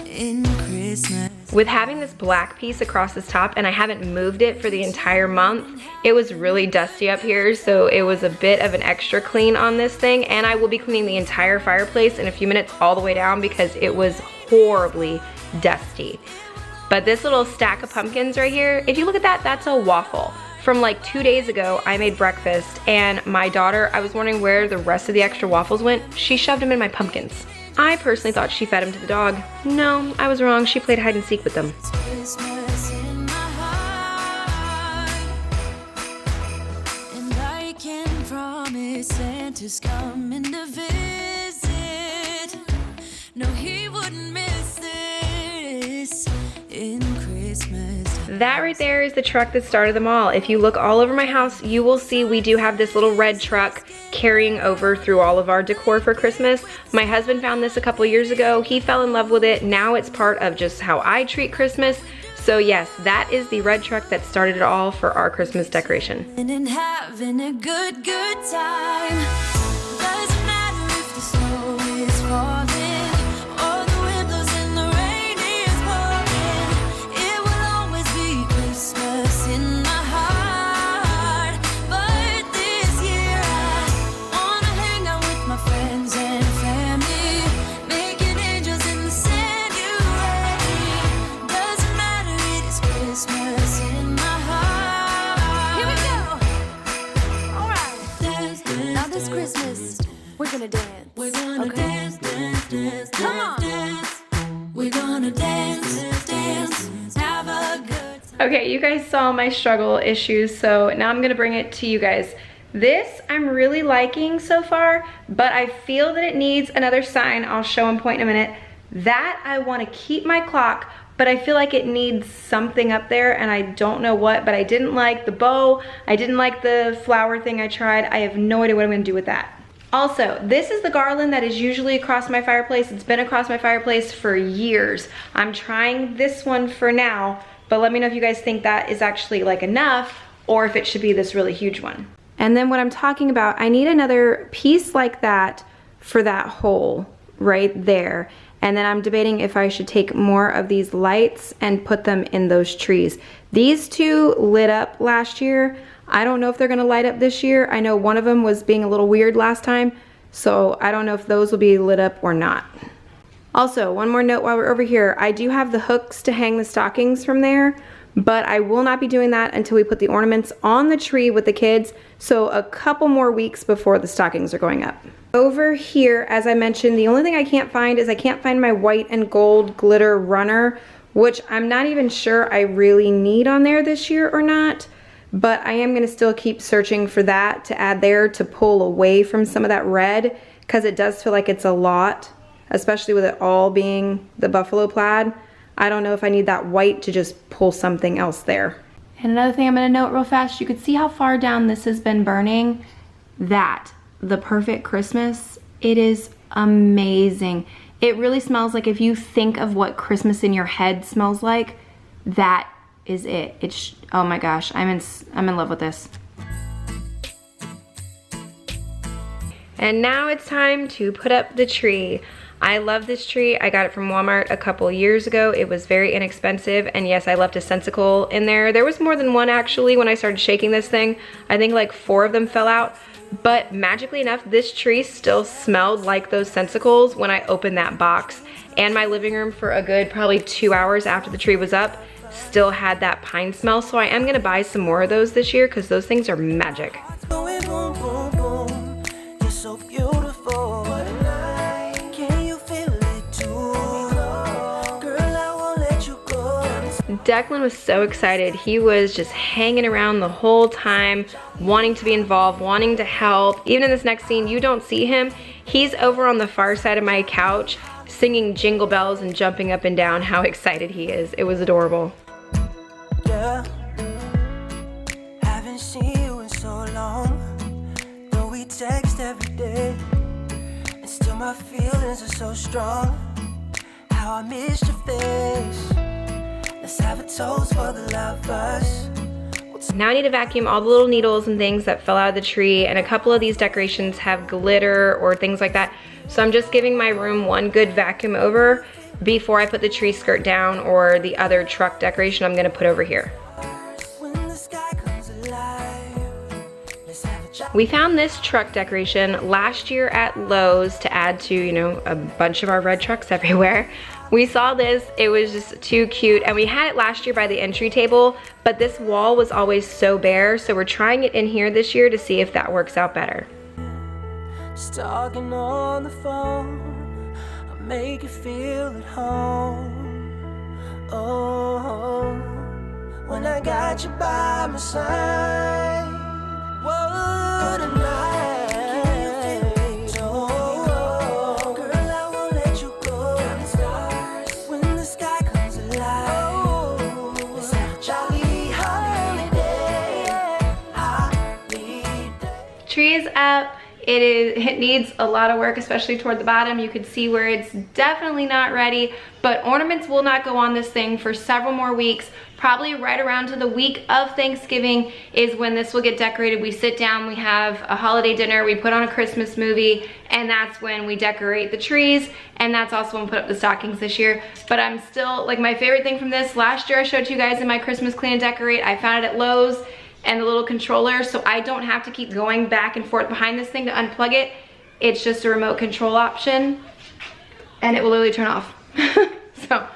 In Christmas. With having this black piece across this top, and I haven't moved it for the entire month, it was really dusty up here, so it was a bit of an extra clean on this thing, and I will be cleaning the entire fireplace in a few minutes all the way down because it was horribly dusty. But this little stack of pumpkins right here, if you look at that, that's a waffle. From like 2 days ago, I made breakfast, and my daughter, I was wondering where the rest of the extra waffles went. She shoved them in my pumpkins. I personally thought she fed them to the dog. No, I was wrong. She played hide and seek with them. Christmas in my heart, and I can promise Santa's coming to visit. No, he wouldn't miss this in Christmas. That right there is the truck that started them all. If you look all over my house, you will see we do have this little red truck carrying over through all of our decor for Christmas. My husband found this a couple years ago. He fell in love with it. Now it's part of just how I treat Christmas. So yes, that is the red truck that started it all for our Christmas decoration. And having a good time. Doesn't matter if the snow is falling or the wind blows and the rain is pouring. It will always be Christmas in my heart. But this year I wanna hang out with my friends and family, making angels in the sanctuary. Doesn't matter, it is Christmas in my heart. Here we go. All right. Dance, dance, now this Christmas, we're gonna dance. We're gonna dance, dance, dance. Come on. Dance. We're gonna dance, dance, have a good time. Okay, you guys saw my struggle issues, so now I'm gonna bring it to you guys. This I'm really liking so far, but I feel that it needs another sign. I'll show and point in a minute. That I wanna keep my clock, but I feel like it needs something up there and I don't know what, but I didn't like the bow. I didn't like the flower thing I tried. I have no idea what I'm gonna do with that. Also, this is the garland that is usually across my fireplace. It's been across my fireplace for years. I'm trying this one for now, but let me know if you guys think that is actually like enough or if it should be this really huge one. And then what I'm talking about, I need another piece like that for that hole right there. And then I'm debating if I should take more of these lights and put them in those trees. These two lit up last year. I don't know if they're gonna light up this year. I know one of them was being a little weird last time, so I don't know if those will be lit up or not. Also, one more note while we're over here. I do have the hooks to hang the stockings from there, but I will not be doing that until we put the ornaments on the tree with the kids, so a couple more weeks before the stockings are going up. Over here, as I mentioned, the only thing I can't find is I can't find my white and gold glitter runner, which I'm not even sure I really need on there this year or not. But I am gonna still keep searching for that to add there to pull away from some of that red, because it does feel like it's a lot, especially with it all being the buffalo plaid. I don't know if I need that white to just pull something else there. And another thing I'm gonna note real fast, you can see how far down this has been burning. That, the perfect Christmas, it is amazing. It really smells like, if you think of what Christmas in your head smells like, that is it. It's, oh my gosh, I'm in love with this. And now it's time to put up the tree. I love this tree. I got it from Walmart a couple years ago. It was very inexpensive, and yes, I left a sensicle in there. There was more than one actually when I started shaking this thing. I think like 4 of them fell out, but magically enough, this tree still smelled like those sensicles when I opened that box. And my living room for a good probably 2 hours after the tree was up still had that pine smell, so I am gonna buy some more of those this year because those things are magic. Going boom, boom, boom. You're so beautiful. Can you feel it too? Girl, I won't let you go. Declan was so excited. He was just hanging around the whole time, wanting to be involved, wanting to help. Even in this next scene, you don't see him. He's over on the far side of my couch, singing jingle bells and jumping up and down how excited he is. It was adorable. Yeah, haven't seen you in so long. Though we text every day, and still my feelings are so strong. How I missed your face. Let's have a toast for the lovers. Now I need to vacuum all the little needles and things that fell out of the tree, and a couple of these decorations have glitter or things like that. So I'm just giving my room one good vacuum over before I put the tree skirt down or the other truck decoration I'm gonna put over here. We found this truck decoration last year at Lowe's to add to, you know, a bunch of our red trucks everywhere. We saw this, it was just too cute, and we had it last year by the entry table, but this wall was always so bare, so we're trying it in here this year to see if that works out better. Just talking on the phone, I make you feel at home. Oh, when I got you by my side, what a night. Oh, girl, I won't let you go. When the sky comes alive, let's have a jolly holiday. Tree is up. It needs a lot of work, especially toward the bottom. You could see where it's definitely not ready, but ornaments will not go on this thing for several more weeks. Probably right around to the week of Thanksgiving is when this will get decorated. We sit down, we have a holiday dinner, we put on a Christmas movie, and that's when we decorate the trees, and that's also when we put up the stockings this year. But I'm still, like, my favorite thing from this, last year I showed you guys in my Christmas Clean and Decorate, I found it at Lowe's, and the little controller, so I don't have to keep going back and forth behind this thing to unplug it. It's just a remote control option, and it will literally turn off. So,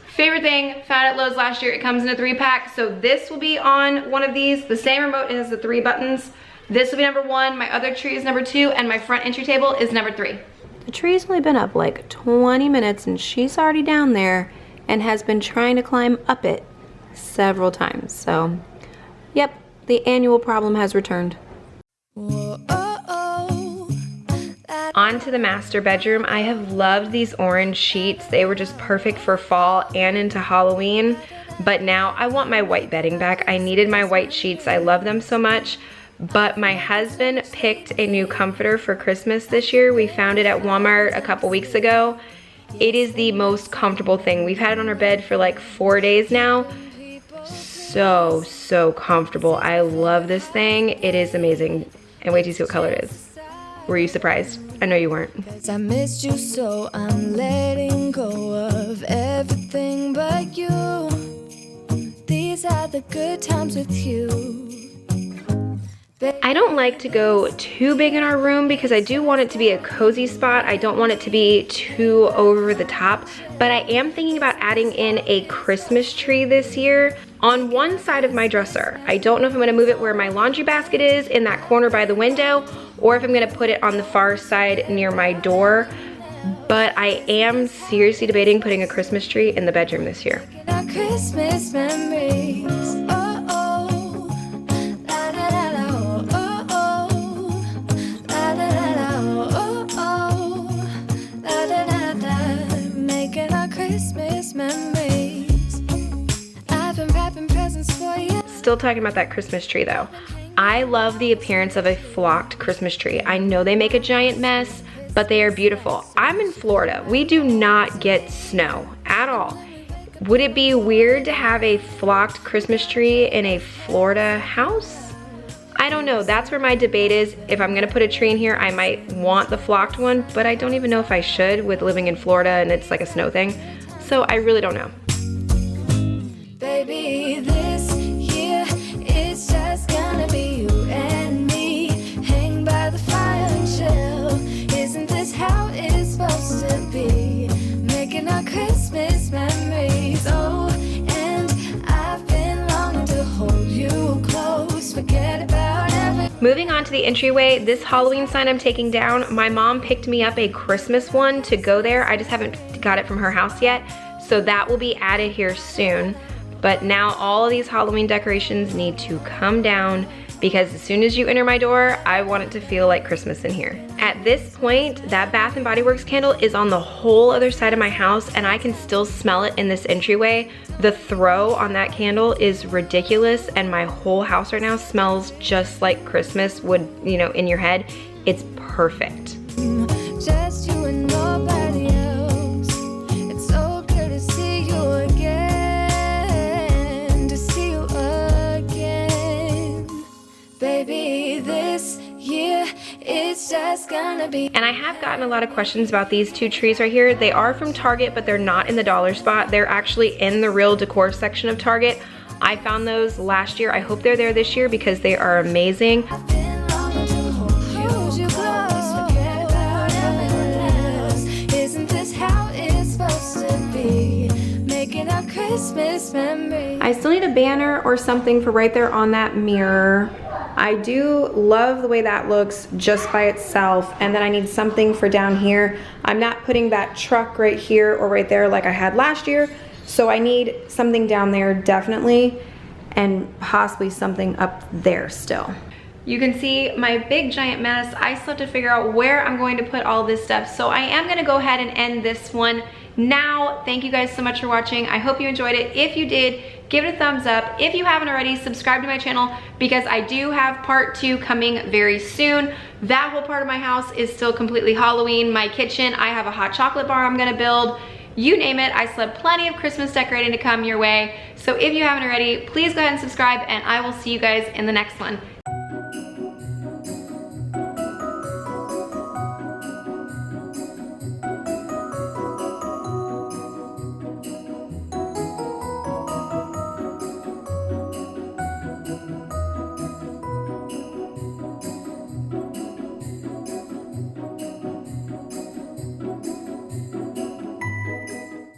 favorite thing, found at Lowe's last year. It comes in a 3-pack, so this will be on one of these. The same remote, it has the 3 buttons. This will be number 1, my other tree is number 2, and my front entry table is number 3. The tree's only been up like 20 minutes, and she's already down there and has been trying to climb up it several times. So, yep, the annual problem has returned. On to the master bedroom. I have loved these orange sheets. They were just perfect for fall and into Halloween, but now I want my white bedding back. I needed my white sheets. I love them so much, but my husband picked a new comforter for Christmas this year. We found it at Walmart a couple weeks ago. It is the most comfortable thing. We've had it on our bed for like 4 days now. So comfortable. I love this thing. It is amazing. And wait till you see what color it is. Were you surprised? I know you weren't. 'Cause I missed you, so I'm letting go of everything but you. These are the good times with you. I don't like to go too big in our room because I do want it to be a cozy spot. I don't want it to be too over the top, but I am thinking about adding in a Christmas tree this year on one side of my dresser. I don't know if I'm gonna move it where my laundry basket is in that corner by the window, or if I'm gonna put it on the far side near my door, but I am seriously debating putting a Christmas tree in the bedroom this year. Our Christmas memories. Oh, oh. La, la, la, la, oh, oh, oh. La, la, la, la, oh, oh. La, la, la, la. Making our Christmas memories. I've been wrapping presents for you. Still talking about that Christmas tree though. I love the appearance of a flocked Christmas tree. I know they make a giant mess, but they are beautiful. I'm in Florida. We do not get snow at all. Would it be weird to have a flocked Christmas tree in a Florida house? I don't know. That's where my debate is. If I'm gonna put a tree in here, I might want the flocked one, but I don't even know if I should with living in Florida and it's like a snow thing. So I really don't know. Baby, this year it's just gonna be you and me. Hang by the fire and chill. Isn't this how it's supposed to be? Making our Christmas memories. Oh, and I've been longing to hold you close. Forget about everything. Moving on to the entryway, this Halloween sign I'm taking down, my mom picked me up a Christmas one to go there. I just haven't got it from her house yet, so that will be added here soon. But now all of these Halloween decorations need to come down because as soon as you enter my door, I want it to feel like Christmas in here. At this point, that Bath & Body Works candle is on the whole other side of my house, and I can still smell it in this entryway. The throw on that candle is ridiculous, and my whole house right now smells just like Christmas would, you know, in your head. It's perfect. Just you and nobody else. It's so good to see you again. To see you again. Baby, this year it's just gonna be. And I have gotten a lot of questions about these two trees right here. They are from Target, but they're not in the dollar spot. They're actually in the real decor section of Target. I found those last year. I hope they're there this year because they are amazing. I've been longing to hold you close. Forget about everyone else. Isn't this how it's supposed to be? Making our Christmas memories. I still need a banner or something for right there on that mirror. I do love the way that looks just by itself, and then I need something for down here. I'm not putting that truck right here or right there like I had last year, so I need something down there definitely, and possibly something up there still. You can see my big giant mess. I still have to figure out where I'm going to put all this stuff, so I am gonna go ahead and end this one now. Thank you guys so much for watching. I hope you enjoyed it. If you did, give it a thumbs up. If you haven't already, subscribe to my channel because I do have part 2 coming very soon. That whole part of my house is still completely Halloween. My kitchen, I have a hot chocolate bar I'm gonna build. You name it, I still have plenty of Christmas decorating to come your way. So if you haven't already, please go ahead and subscribe, and I will see you guys in the next one.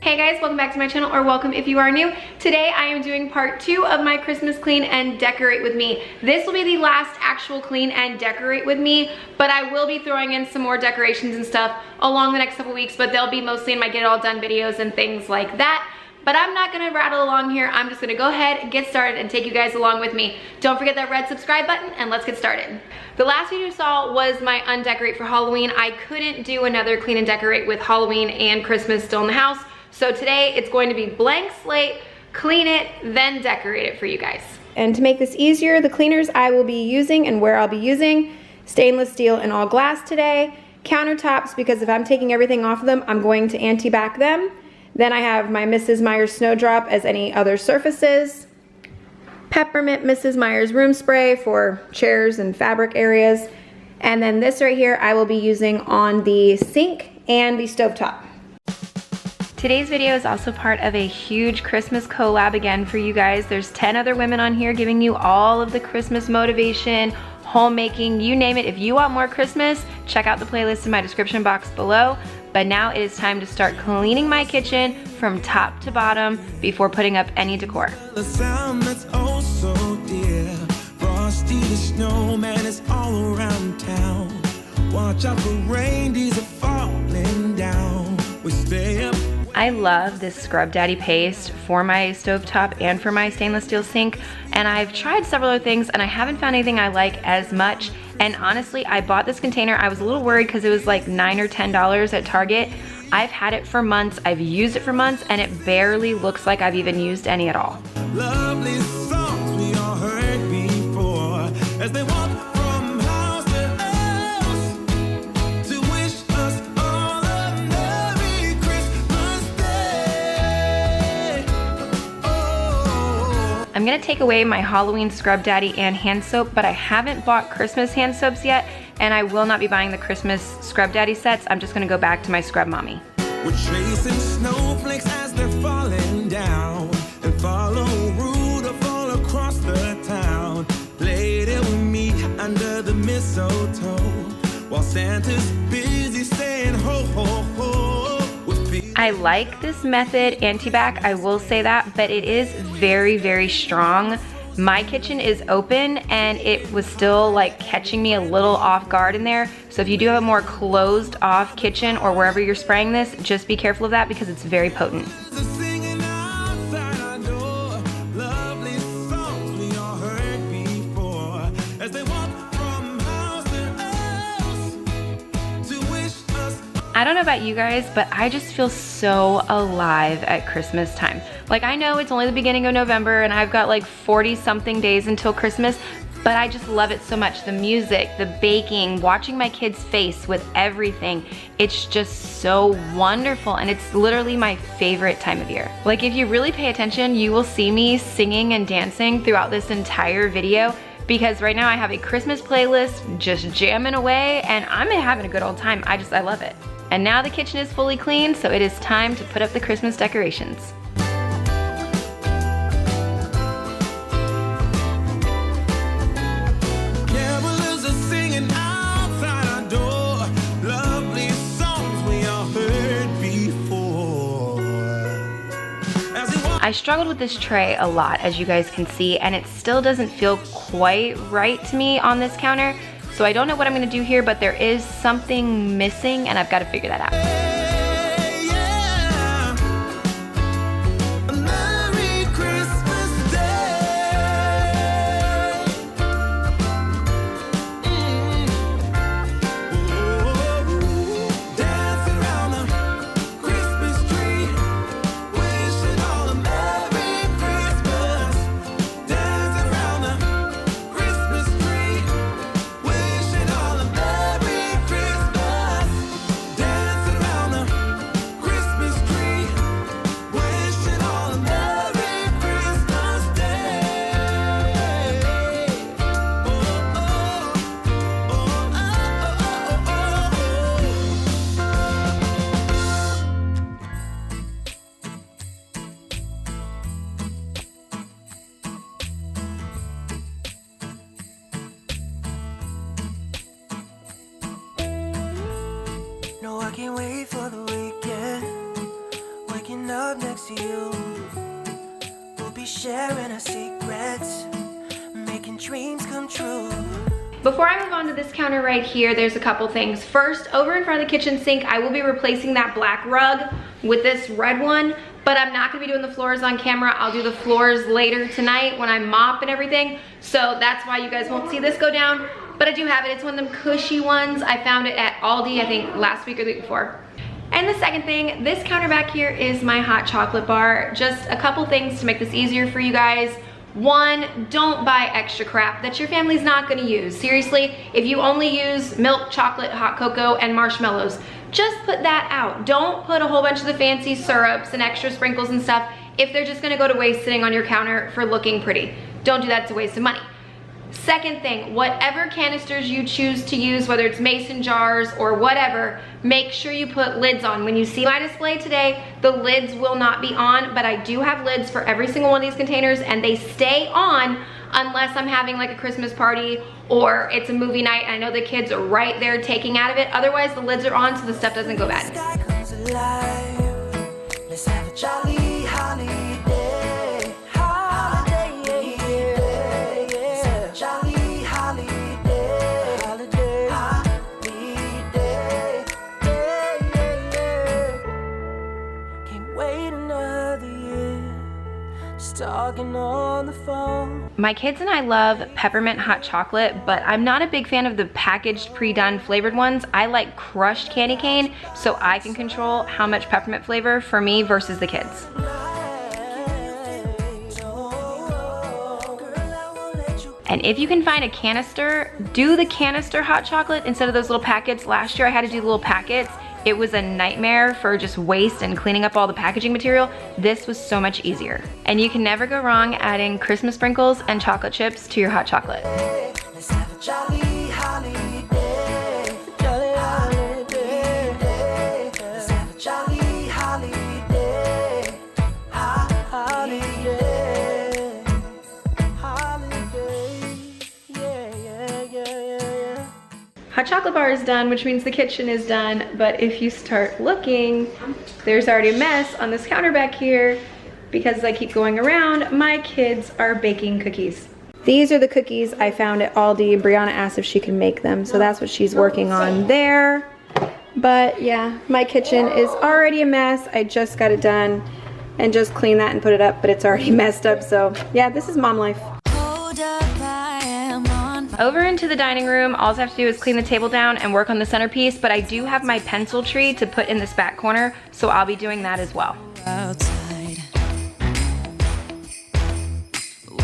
Hey guys, welcome back to my channel, or welcome if you are new. Today I am doing part 2 of my Christmas clean and decorate with me. This will be the last actual clean and decorate with me, but I will be throwing in some more decorations and stuff along the next couple weeks, but they'll be mostly in my get it all done videos and things like that. But I'm not gonna rattle along here. I'm just gonna go ahead and get started and take you guys along with me. Don't forget that red subscribe button, and let's get started. The last video you saw was my undecorate for Halloween. I couldn't do another clean and decorate with Halloween and Christmas still in the house. So today it's going to be blank slate, clean it, then decorate it for you guys. And to make this easier, the cleaners I will be using and where I'll be using: stainless steel and all glass today, countertops, because if I'm taking everything off of them, I'm going to anti-bac them. Then I have my Mrs. Meyer's Snowdrop as any other surfaces, peppermint Mrs. Meyer's room spray for chairs and fabric areas, and then this right here I will be using on the sink and the stovetop. Today's video is also part of a huge Christmas collab again for you guys. There's 10 other women on here giving you all of the Christmas motivation, homemaking, you name it. If you want more Christmas, check out the playlist in my description box below. But now it is time to start cleaning my kitchen from top to bottom before putting up any decor. The sound that's oh so dear. Frosty the snowman is all around town. Watch out for reindeers are falling down. We stay up. I love this Scrub Daddy paste for my stovetop and for my stainless steel sink, and I've tried several other things and I haven't found anything I like as much. And honestly, I bought this container. I was a little worried because it was like $9 or $10 at Target. I've had it for months, I've used it for months, and it barely looks like I've even used any at all. Lovely songs we all heard before as they walk from house to house to wish us all a Merry Christmas Day. Oh. I'm gonna take away my Halloween Scrub Daddy and hand soap, but I haven't bought Christmas hand soaps yet, and I will not be buying the Christmas Scrub Daddy sets. I'm just gonna go back to my Scrub Mommy. We're chasing snowflakes as they're falling down and follow Rudolph all across the town. Later we meet under the mistletoe while Santa's busy saying ho ho ho. I like this method, anti-bac, I will say that, but it is very, very strong. My kitchen is open and it was still like catching me a little off guard in there. So if you do have a more closed off kitchen or wherever you're spraying this, just be careful of that because it's very potent. I don't know about you guys, but I just feel so alive at Christmas time. Like, I know it's only the beginning of November and I've got like 40 something days until Christmas, but I just love it so much. The music, the baking, watching my kids' face with everything. It's just so wonderful, and it's literally my favorite time of year. Like, if you really pay attention, you will see me singing and dancing throughout this entire video, because right now I have a Christmas playlist just jamming away, and I'm having a good old time. I love it. And now the kitchen is fully clean, so it is time to put up the Christmas decorations. I struggled with this tray a lot, as you guys can see, and it still doesn't feel quite right to me on this counter. So I don't know what I'm gonna do here, but there is something missing and I've got to figure that out. No, I can't wait for the weekend. Waking up next to you. We'll be sharing our secrets, making dreams come true. Before I move on to this counter right here, there's a couple things. First, over in front of the kitchen sink, I will be replacing that black rug with this red one, but I'm not gonna be doing the floors on camera. I'll do the floors later tonight when I mop and everything. So that's why you guys won't see this go down, but I do have it. It's one of them cushy ones. I found it at Aldi, I think last week or the week before. And the second thing, this counter back here is my hot chocolate bar. Just a couple things to make this easier for you guys. One, don't buy extra crap that your family's not gonna use. Seriously, if you only use milk, chocolate, hot cocoa, and marshmallows, just put that out. Don't put a whole bunch of the fancy syrups and extra sprinkles and stuff if they're just gonna go to waste sitting on your counter for looking pretty. Don't do that, it's a waste of money. Second thing, whatever canisters you choose to use, whether it's mason jars or whatever, make sure you put lids on. When you see my display today, the lids will not be on, but I do have lids for every single one of these containers, and they stay on unless I'm having like a Christmas party or it's a movie night and I know the kids are right there taking out of it. Otherwise, the lids are on so the stuff doesn't go bad. Let's have a jolly holiday. Talking on the phone. My kids and I love peppermint hot chocolate, but I'm not a big fan of the packaged pre-done flavored ones. I like crushed candy cane so I can control how much peppermint flavor for me versus the kids. And if you can find a canister, do the canister hot chocolate instead of those little packets. Last year I had to do the little packets. It was a nightmare for just waste and cleaning up all the packaging material. This was so much easier. And you can never go wrong adding Christmas sprinkles and chocolate chips to your hot chocolate. Let's have a jolly holiday. Jolly holiday. Let's have a jolly holiday. Holiday. Holiday. Yeah. Hot chocolate bar is done, which means the kitchen is done, but if you start looking, there's already a mess on this counter back here because I keep going around. My kids are baking cookies. These are the cookies I found at Aldi. Brianna asked if she can make them, so that's what she's working on there. But yeah, my kitchen is already a mess. I just got it done and just cleaned that and put it up, but it's already messed up, so yeah, this is mom life. Hold up, I am on Over into the dining room, all I have to do is clean the table down and work on the centerpiece, but I do have my pencil tree to put in this back corner, so I'll be doing that as well. Outside,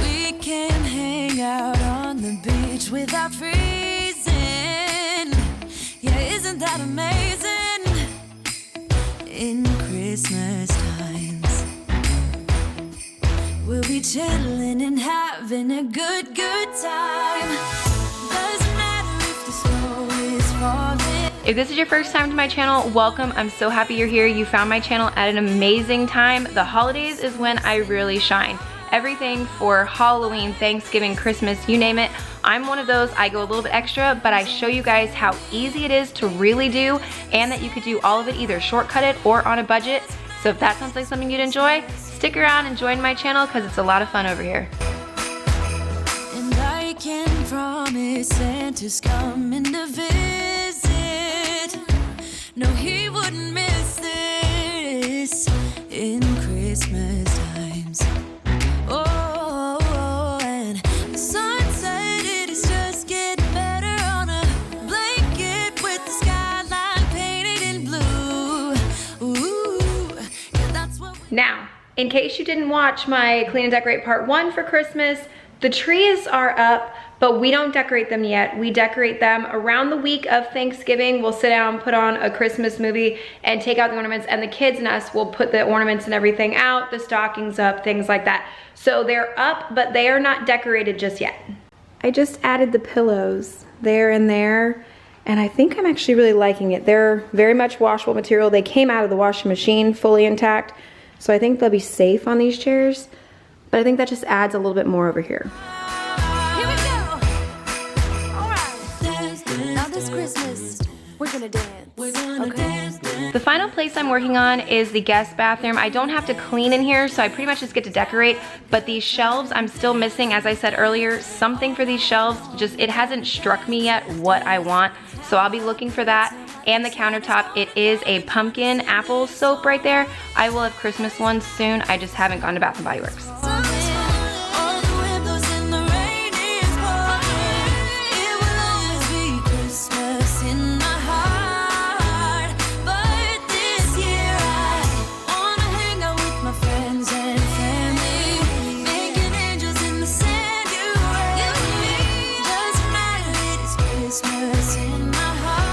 we can hang out on the beach without freezing. Yeah, isn't that amazing? In Christmas times, we'll be chilling and having a good time. Doesn't matter if the snow is falling. If this is your first time to my channel, welcome. I'm so happy you're here. You found my channel at an amazing time. The holidays is when I really shine. Everything for Halloween, Thanksgiving, Christmas, you name it. I'm one of those. I go a little bit extra, but I show you guys how easy it is to really do, and that you could do all of it either shortcut it or on a budget. So if that sounds like something you'd enjoy, stick around and join my channel because it's a lot of fun over here. And I can promise Santa's coming to visit. No, he wouldn't miss this in Christmas times. Oh, and the sunset, it is just getting better on a blanket with the skyline painted in blue. Ooh, yeah, that's what we... Now, in case you didn't watch my Clean and Decorate Part 1 for Christmas, the trees are up, but we don't decorate them yet. We decorate them around the week of Thanksgiving. We'll sit down, put on a Christmas movie, and take out the ornaments, and the kids and us will put the ornaments and everything out, the stockings up, things like that. So they're up, but they are not decorated just yet. I just added the pillows there and there, and I think I'm actually really liking it. They're very much washable material. They came out of the washing machine fully intact, so I think they'll be safe on these chairs, but I think that just adds a little bit more over here. Here we go. All right. Now this Christmas, we're gonna dance. Okay. The final place I'm working on is the guest bathroom. I don't have to clean in here, so I pretty much just get to decorate, but these shelves I'm still missing, as I said earlier, something for these shelves. Just, it hasn't struck me yet what I want, so I'll be looking for that. And the countertop, it is a pumpkin apple soap right there. I will have Christmas ones soon. I just haven't gone to Bath & Body Works. All the windows in the rain is pouring. It will always be Christmas in my heart. But this year I wanna hang out with my friends and family, making angels in the sand. You and me, doesn't matter, it is Christmas in my heart.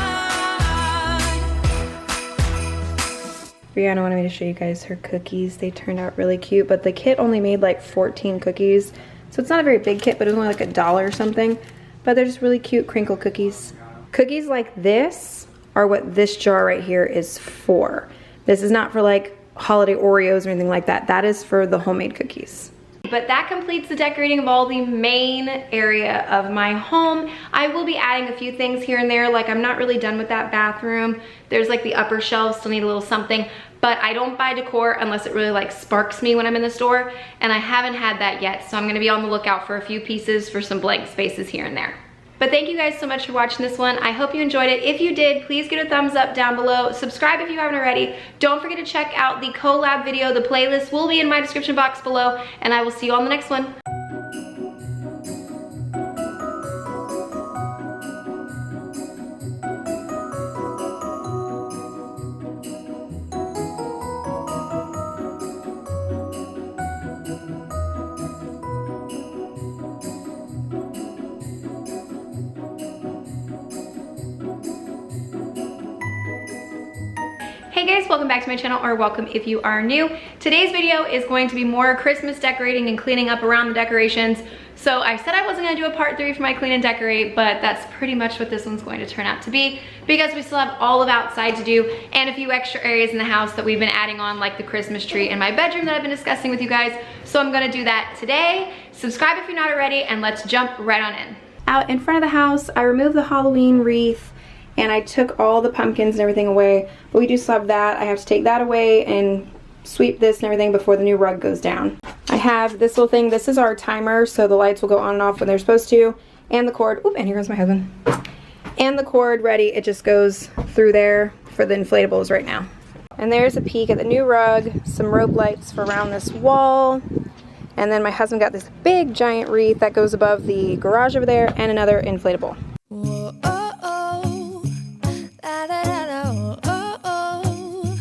Brianna wanted me to show you guys her cookies. They turned out really cute, but the kit only made like 14 cookies. So it's not a very big kit, but it was only like $1 or something. But they're just really cute crinkle cookies. Cookies like this are what this jar right here is for. This is not for like holiday Oreos or anything like that. That is for the homemade cookies. But that completes the decorating of all the main area of my home. I will be adding a few things here and there, like I'm not really done with that bathroom. There's like the upper shelves, still need a little something, but I don't buy decor unless it really like sparks me when I'm in the store, and I haven't had that yet, so I'm gonna be on the lookout for a few pieces for some blank spaces here and there. But thank you guys so much for watching this one. I hope you enjoyed it. If you did, please give it a thumbs up down below. Subscribe if you haven't already. Don't forget to check out the collab video. The playlist will be in my description box below, and I will see you on the next one. Hey guys, welcome back to my channel, or welcome if you are new. Today's video is going to be more Christmas decorating and cleaning up around the decorations. So I said I wasn't gonna do a part 3 for my clean and decorate, but that's pretty much what this one's going to turn out to be, because we still have all of outside to do and a few extra areas in the house that we've been adding on, like the Christmas tree in my bedroom that I've been discussing with you guys. So I'm gonna do that today. Subscribe if you're not already, and let's jump right on in. Out in front of the house, I removed the Halloween wreath and I took all the pumpkins and everything away, but we do still have that. I have to take that away and sweep this and everything before the new rug goes down. I have this little thing. This is our timer, so the lights will go on and off when they're supposed to, and the cord. Oop, and here goes my husband. And the cord ready. It just goes through there for the inflatables right now. And there's a peek at the new rug, some rope lights for around this wall, And then my husband got this big giant wreath that goes above the garage over there, and another inflatable. Whoa, oh, oh. La, da, da, da, oh, oh, oh.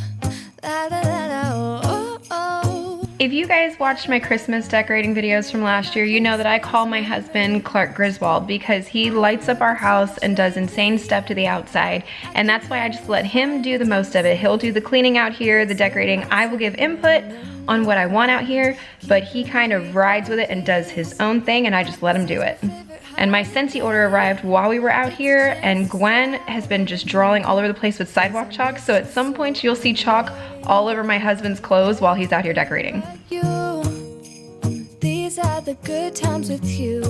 La, da, da, da, oh, oh, oh. If you guys watched my Christmas decorating videos from last year, you know that I call my husband Clark Griswold because he lights up our house and does insane stuff to the outside, and that's why I just let him do the most of it. He'll do the cleaning out here, the decorating. I will give input on what I want out here, but he kind of rides with it and does his own thing, and I just let him do it. And my Scentsy order arrived while we were out here, and Gwen has been just drawing all over the place with sidewalk chalk, so at some point you'll see chalk all over my husband's clothes while he's out here decorating. You, these are the good times with you.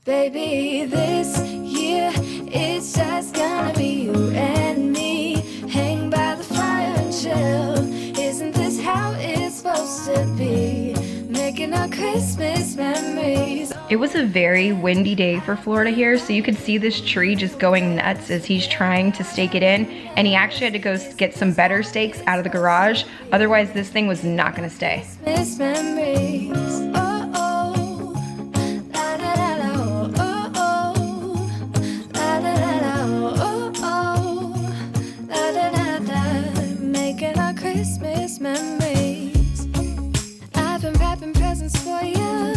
Baby, this year it's just gonna be you and me. Hang by the fire and chill. Isn't this how it's supposed to be? Making our Christmas memories. It was a very windy day for Florida here, so you could see this tree just going nuts as he's trying to stake it in, and he actually had to go get some better stakes out of the garage, otherwise this thing was not gonna stay. Christmas memories. Oh, oh. La, da, da, da, oh, oh, oh. La, da, da, da, oh, oh, oh. La, da, da, da. Making our Christmas memories. I've been wrapping presents for you.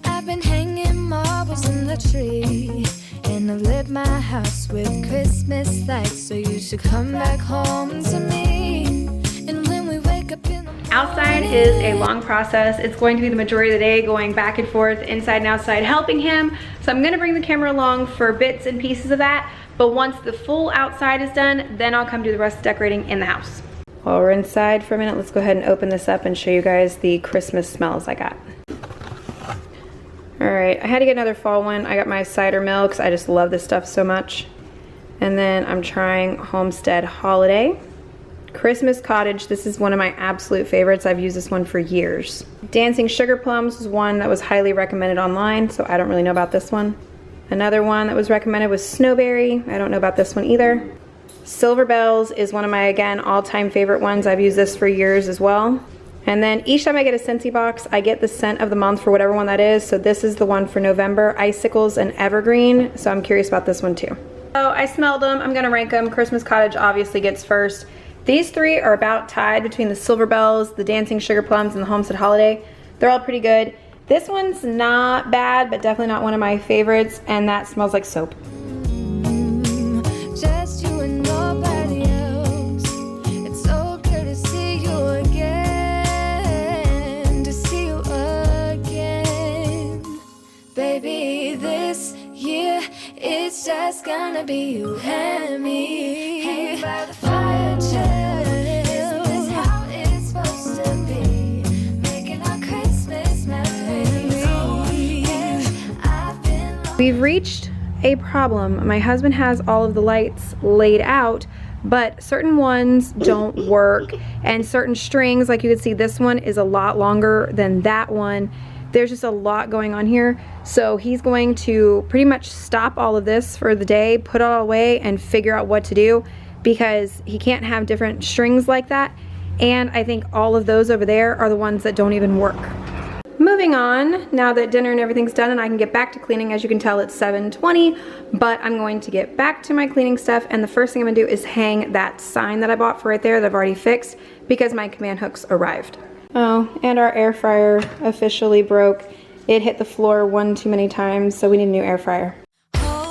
I've been hanging marbles in the tree. And I've lit my house with Christmas lights. So you should come back home to me. And when we wake up in the morning, Outside is a long process. It's going to be the majority of the day going back and forth, inside and outside, helping him. So I'm gonna bring the camera along for bits and pieces of that. But once the full outside is done, then I'll come do the rest of decorating in the house. While we're inside for a minute, let's go ahead and open this up and show you guys the Christmas smells I got. All right, I had to get another fall one. I got my cider milk because I just love this stuff so much. And then I'm trying Homestead Holiday. Christmas Cottage, this is one of my absolute favorites. I've used this one for years. Dancing Sugar Plums was one that was highly recommended online, so I don't really know about this one. Another one that was recommended was Snowberry. I don't know about this one either. Silver Bells is one of my, again, all-time favorite ones. I've used this for years as well. And then each time I get a Scentsy box, I get the scent of the month for whatever one that is. So this is the one for November, Icicles and Evergreen. So I'm curious about this one too. So I smelled them, I'm gonna rank them. Christmas Cottage obviously gets first. These three are about tied between the Silver Bells, the Dancing Sugar Plums, and the Homestead Holiday. They're all pretty good. This one's not bad, but definitely not one of my favorites, and that smells like soap. just you and nobody else. It's so good to see you again. To see you again. Baby, this year it's just gonna be you and me. Hang by the fire, chill. Isn't this how it's supposed to be? Making our Christmas memories. I've been We've reached a problem. My husband has all of the lights laid out, but certain ones don't work, and certain strings, like you can see this one is a lot longer than that one. There's just a lot going on here. So he's going to pretty much stop all of this for the day, put it all away, and figure out what to do, because he can't have different strings like that. And I think all of those over there are the ones that don't even work. Moving on, now that dinner and everything's done and I can get back to cleaning. As you can tell, it's 7:20, but I'm going to get back to my cleaning stuff, and the first thing I'm gonna do is hang that sign that I bought for right there that I've already fixed because my command hooks arrived. Oh, and our air fryer officially broke. It hit the floor one too many times, so we need a new air fryer.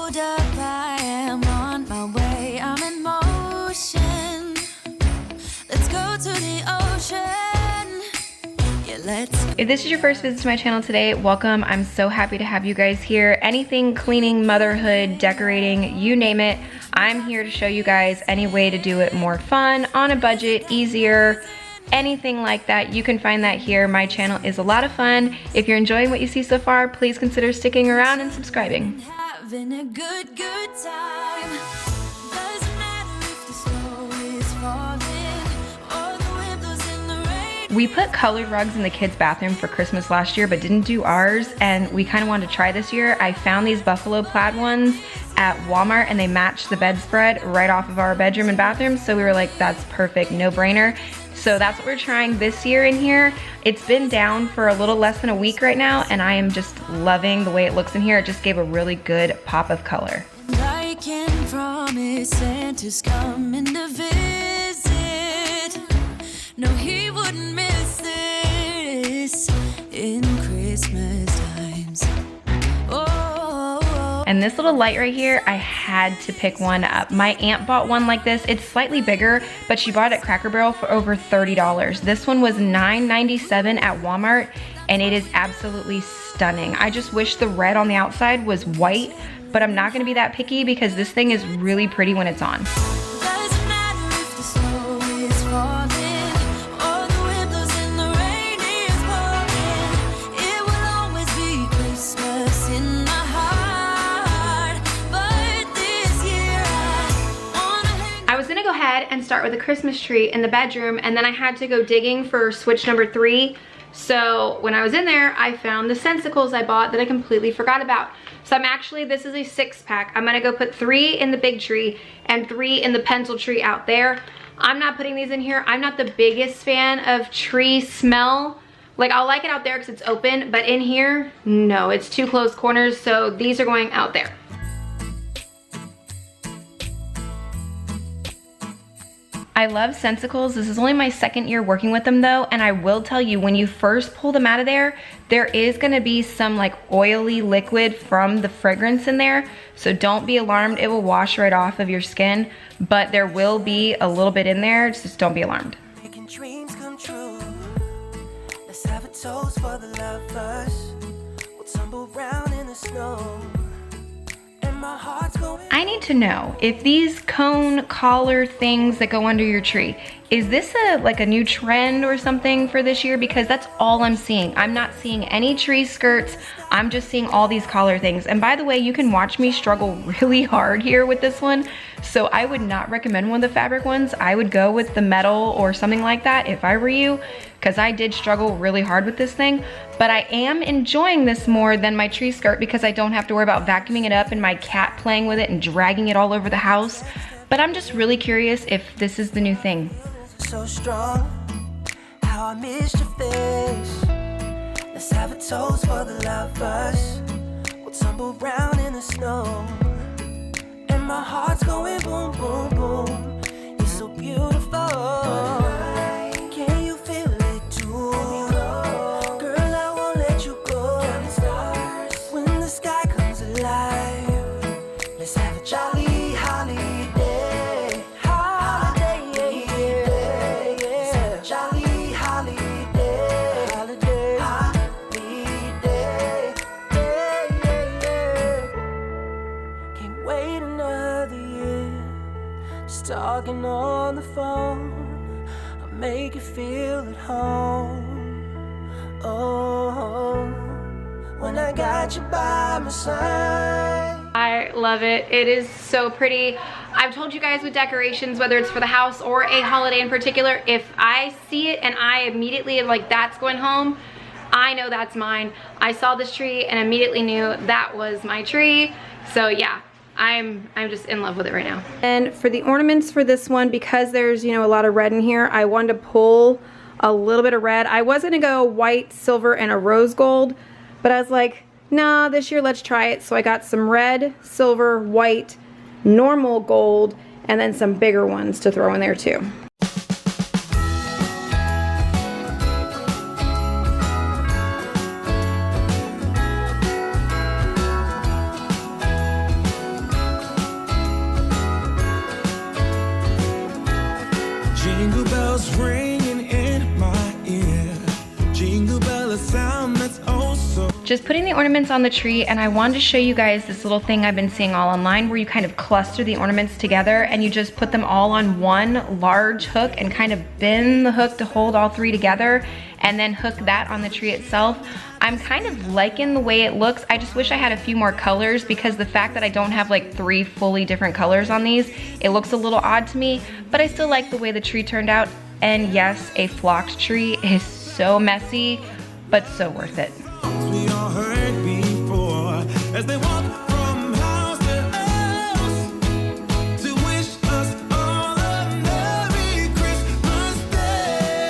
hold up, I am on my way. I'm in motion. Let's go to the ocean. Yeah, let's. If this is your first visit to my channel today, welcome. I'm so happy to have you guys here. Anything cleaning, motherhood, decorating, you name it, I'm here to show you guys any way to do it more fun, on a budget, easier, anything like that. You can find that here. My channel is a lot of fun. If you're enjoying what you see so far, please consider sticking around and subscribing. Having a good time. Doesn't matter if the snow is falling or the wind blows in the rain. We put colored rugs in the kids' bathroom for Christmas last year, but didn't do ours, and we kind of wanted to try this year. I found these buffalo plaid ones at Walmart, and they matched the bedspread right off of our bedroom and bathroom, so we were like, that's perfect, no brainer. So that's what we're trying this year in here. It's been down for a little less than a week right now, and I am just loving the way it looks in here. It just gave a really good pop of color. I can promise Santa's coming to visit. No, he wouldn't miss this in Christmas times. Oh. And this little light right here, I had to pick one up. My aunt bought one like this. It's slightly bigger, but she bought it at Cracker Barrel for over $30. This one was $9.97 at Walmart, and it is absolutely stunning. I just wish the red on the outside was white, but I'm not gonna be that picky because this thing is really pretty when it's on. Doesn't matter if the snow is falling or the wind blows and the rain is pouring. It will always be Christmas in my heart. But this year I was gonna go ahead and start with a Christmas tree in the bedroom, and then I had to go digging for switch number 3. So when I was in there, I found the sensicles I bought that I completely forgot about. So this is a 6-pack. I'm gonna go put 3 in the big tree and 3 in the pencil tree out there. I'm not putting these in here. I'm not the biggest fan of tree smell. Like, I'll like it out there because it's open, but in here, no, it's too close corners, so these are going out there. I love sensicles. This is only my 2nd year working with them though, and I will tell you, when you first pull them out of there, there is gonna be some like oily liquid from the fragrance in there, so don't be alarmed. It will wash right off of your skin, but there will be a little bit in there, just don't be alarmed. Making dreams come true. Let's have a toast for the lovers. We'll tumble around in the snow. My heart's going. I need to know if these cone collar things that go under your tree, is this like a new trend or something for this year? Because that's all I'm seeing. I'm not seeing any tree skirts. I'm just seeing all these collar things. And by the way, you can watch me struggle really hard here with this one. So I would not recommend one of the fabric ones. I would go with the metal or something like that if I were you, because I did struggle really hard with this thing. But I am enjoying this more than my tree skirt because I don't have to worry about vacuuming it up and my cat playing with it and dragging it all over the house. But I'm just really curious if this is the new thing. So strong, how I missed your face. Let's have a toast for the lovers. We'll tumble around in the snow. And my heart's going boom, boom, boom. You're so beautiful. Can you feel it too? Girl, I won't let you go. When the sky comes alive, let's have a jolly holiday. Holiday, yeah, yeah. Let's have a jolly holiday. Holiday, holiday, yeah, yeah, yeah. Can't wait another year. Just talking on the phone. I'll make you feel at home. Oh, when I got you by my side. I love it. It is so pretty. I've told you guys with decorations, whether it's for the house or a holiday in particular, if I see it and I immediately am like, that's going home, I know that's mine. I saw this tree and immediately knew that was my tree. So yeah, I'm just in love with it right now. And for the ornaments for this one, because there's, you know, a lot of red in here, I wanted to pull a little bit of red. I was gonna go white, silver, and a rose gold, but I was like, nah, this year let's try it. So I got some red, silver, white, normal gold, and then some bigger ones to throw in there too. Jingle bells ringing in my ear. Jingle bell, a sound that's oh so. Just putting the ornaments on the tree, and I wanted to show you guys this little thing I've been seeing all online where you kind of cluster the ornaments together and you just put them all on one large hook and kind of bend the hook to hold all 3 together and then hook that on the tree itself. I'm kind of liking the way it looks. I just wish I had a few more colors because the fact that I don't have like 3 fully different colors on these, it looks a little odd to me, but I still like the way the tree turned out. And yes, a flocked tree is so messy, but so worth it. We all heard before as they walk from house to house to wish us all a Merry Christmas Day.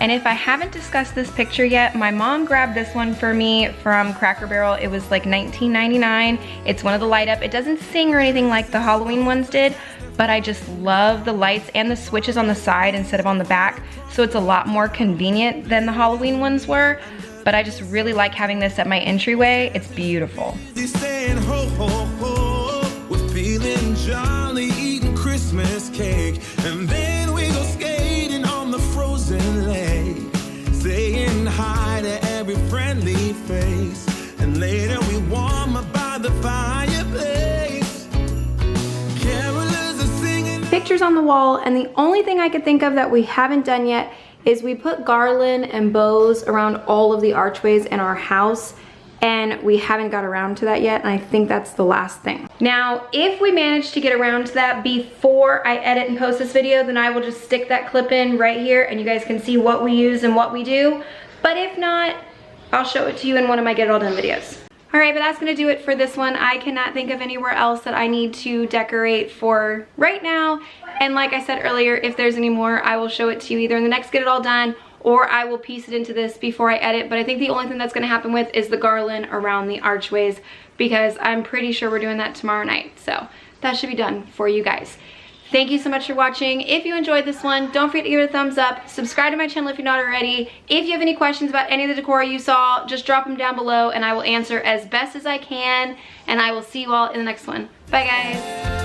And if I haven't discussed this picture yet, my mom grabbed this one for me from Cracker Barrel. It was like $19.99. It's one of the light up. It doesn't sing or anything like the Halloween ones did, but I just love the lights and the switches on the side instead of on the back. So it's a lot more convenient than the Halloween ones were. But I just really like having this at my entryway. It's beautiful. They saying ho ho ho, we're feeling jolly, eating Christmas cake, and then we go skating on the frozen lake, saying hi to every friendly face, and later we warm up by the fireplace. Carolers are singing. Pictures on the wall, and the only thing I could think of that we haven't done yet is we put garland and bows around all of the archways in our house, and we haven't got around to that yet, and I think that's the last thing. Now, if we manage to get around to that before I edit and post this video, then I will just stick that clip in right here and you guys can see what we use and what we do. But if not, I'll show it to you in one of my Get It All Done videos. All right, but that's gonna do it for this one. I cannot think of anywhere else that I need to decorate for right now. And like I said earlier, if there's any more, I will show it to you either in the next Get It All Done or I will piece it into this before I edit. But I think the only thing that's gonna happen with is the garland around the archways, because I'm pretty sure we're doing that tomorrow night. So that should be done for you guys. Thank you so much for watching. If you enjoyed this one, don't forget to give it a thumbs up. Subscribe to my channel if you're not already. If you have any questions about any of the decor you saw, just drop them down below and I will answer as best as I can. And I will see you all in the next one. Bye guys.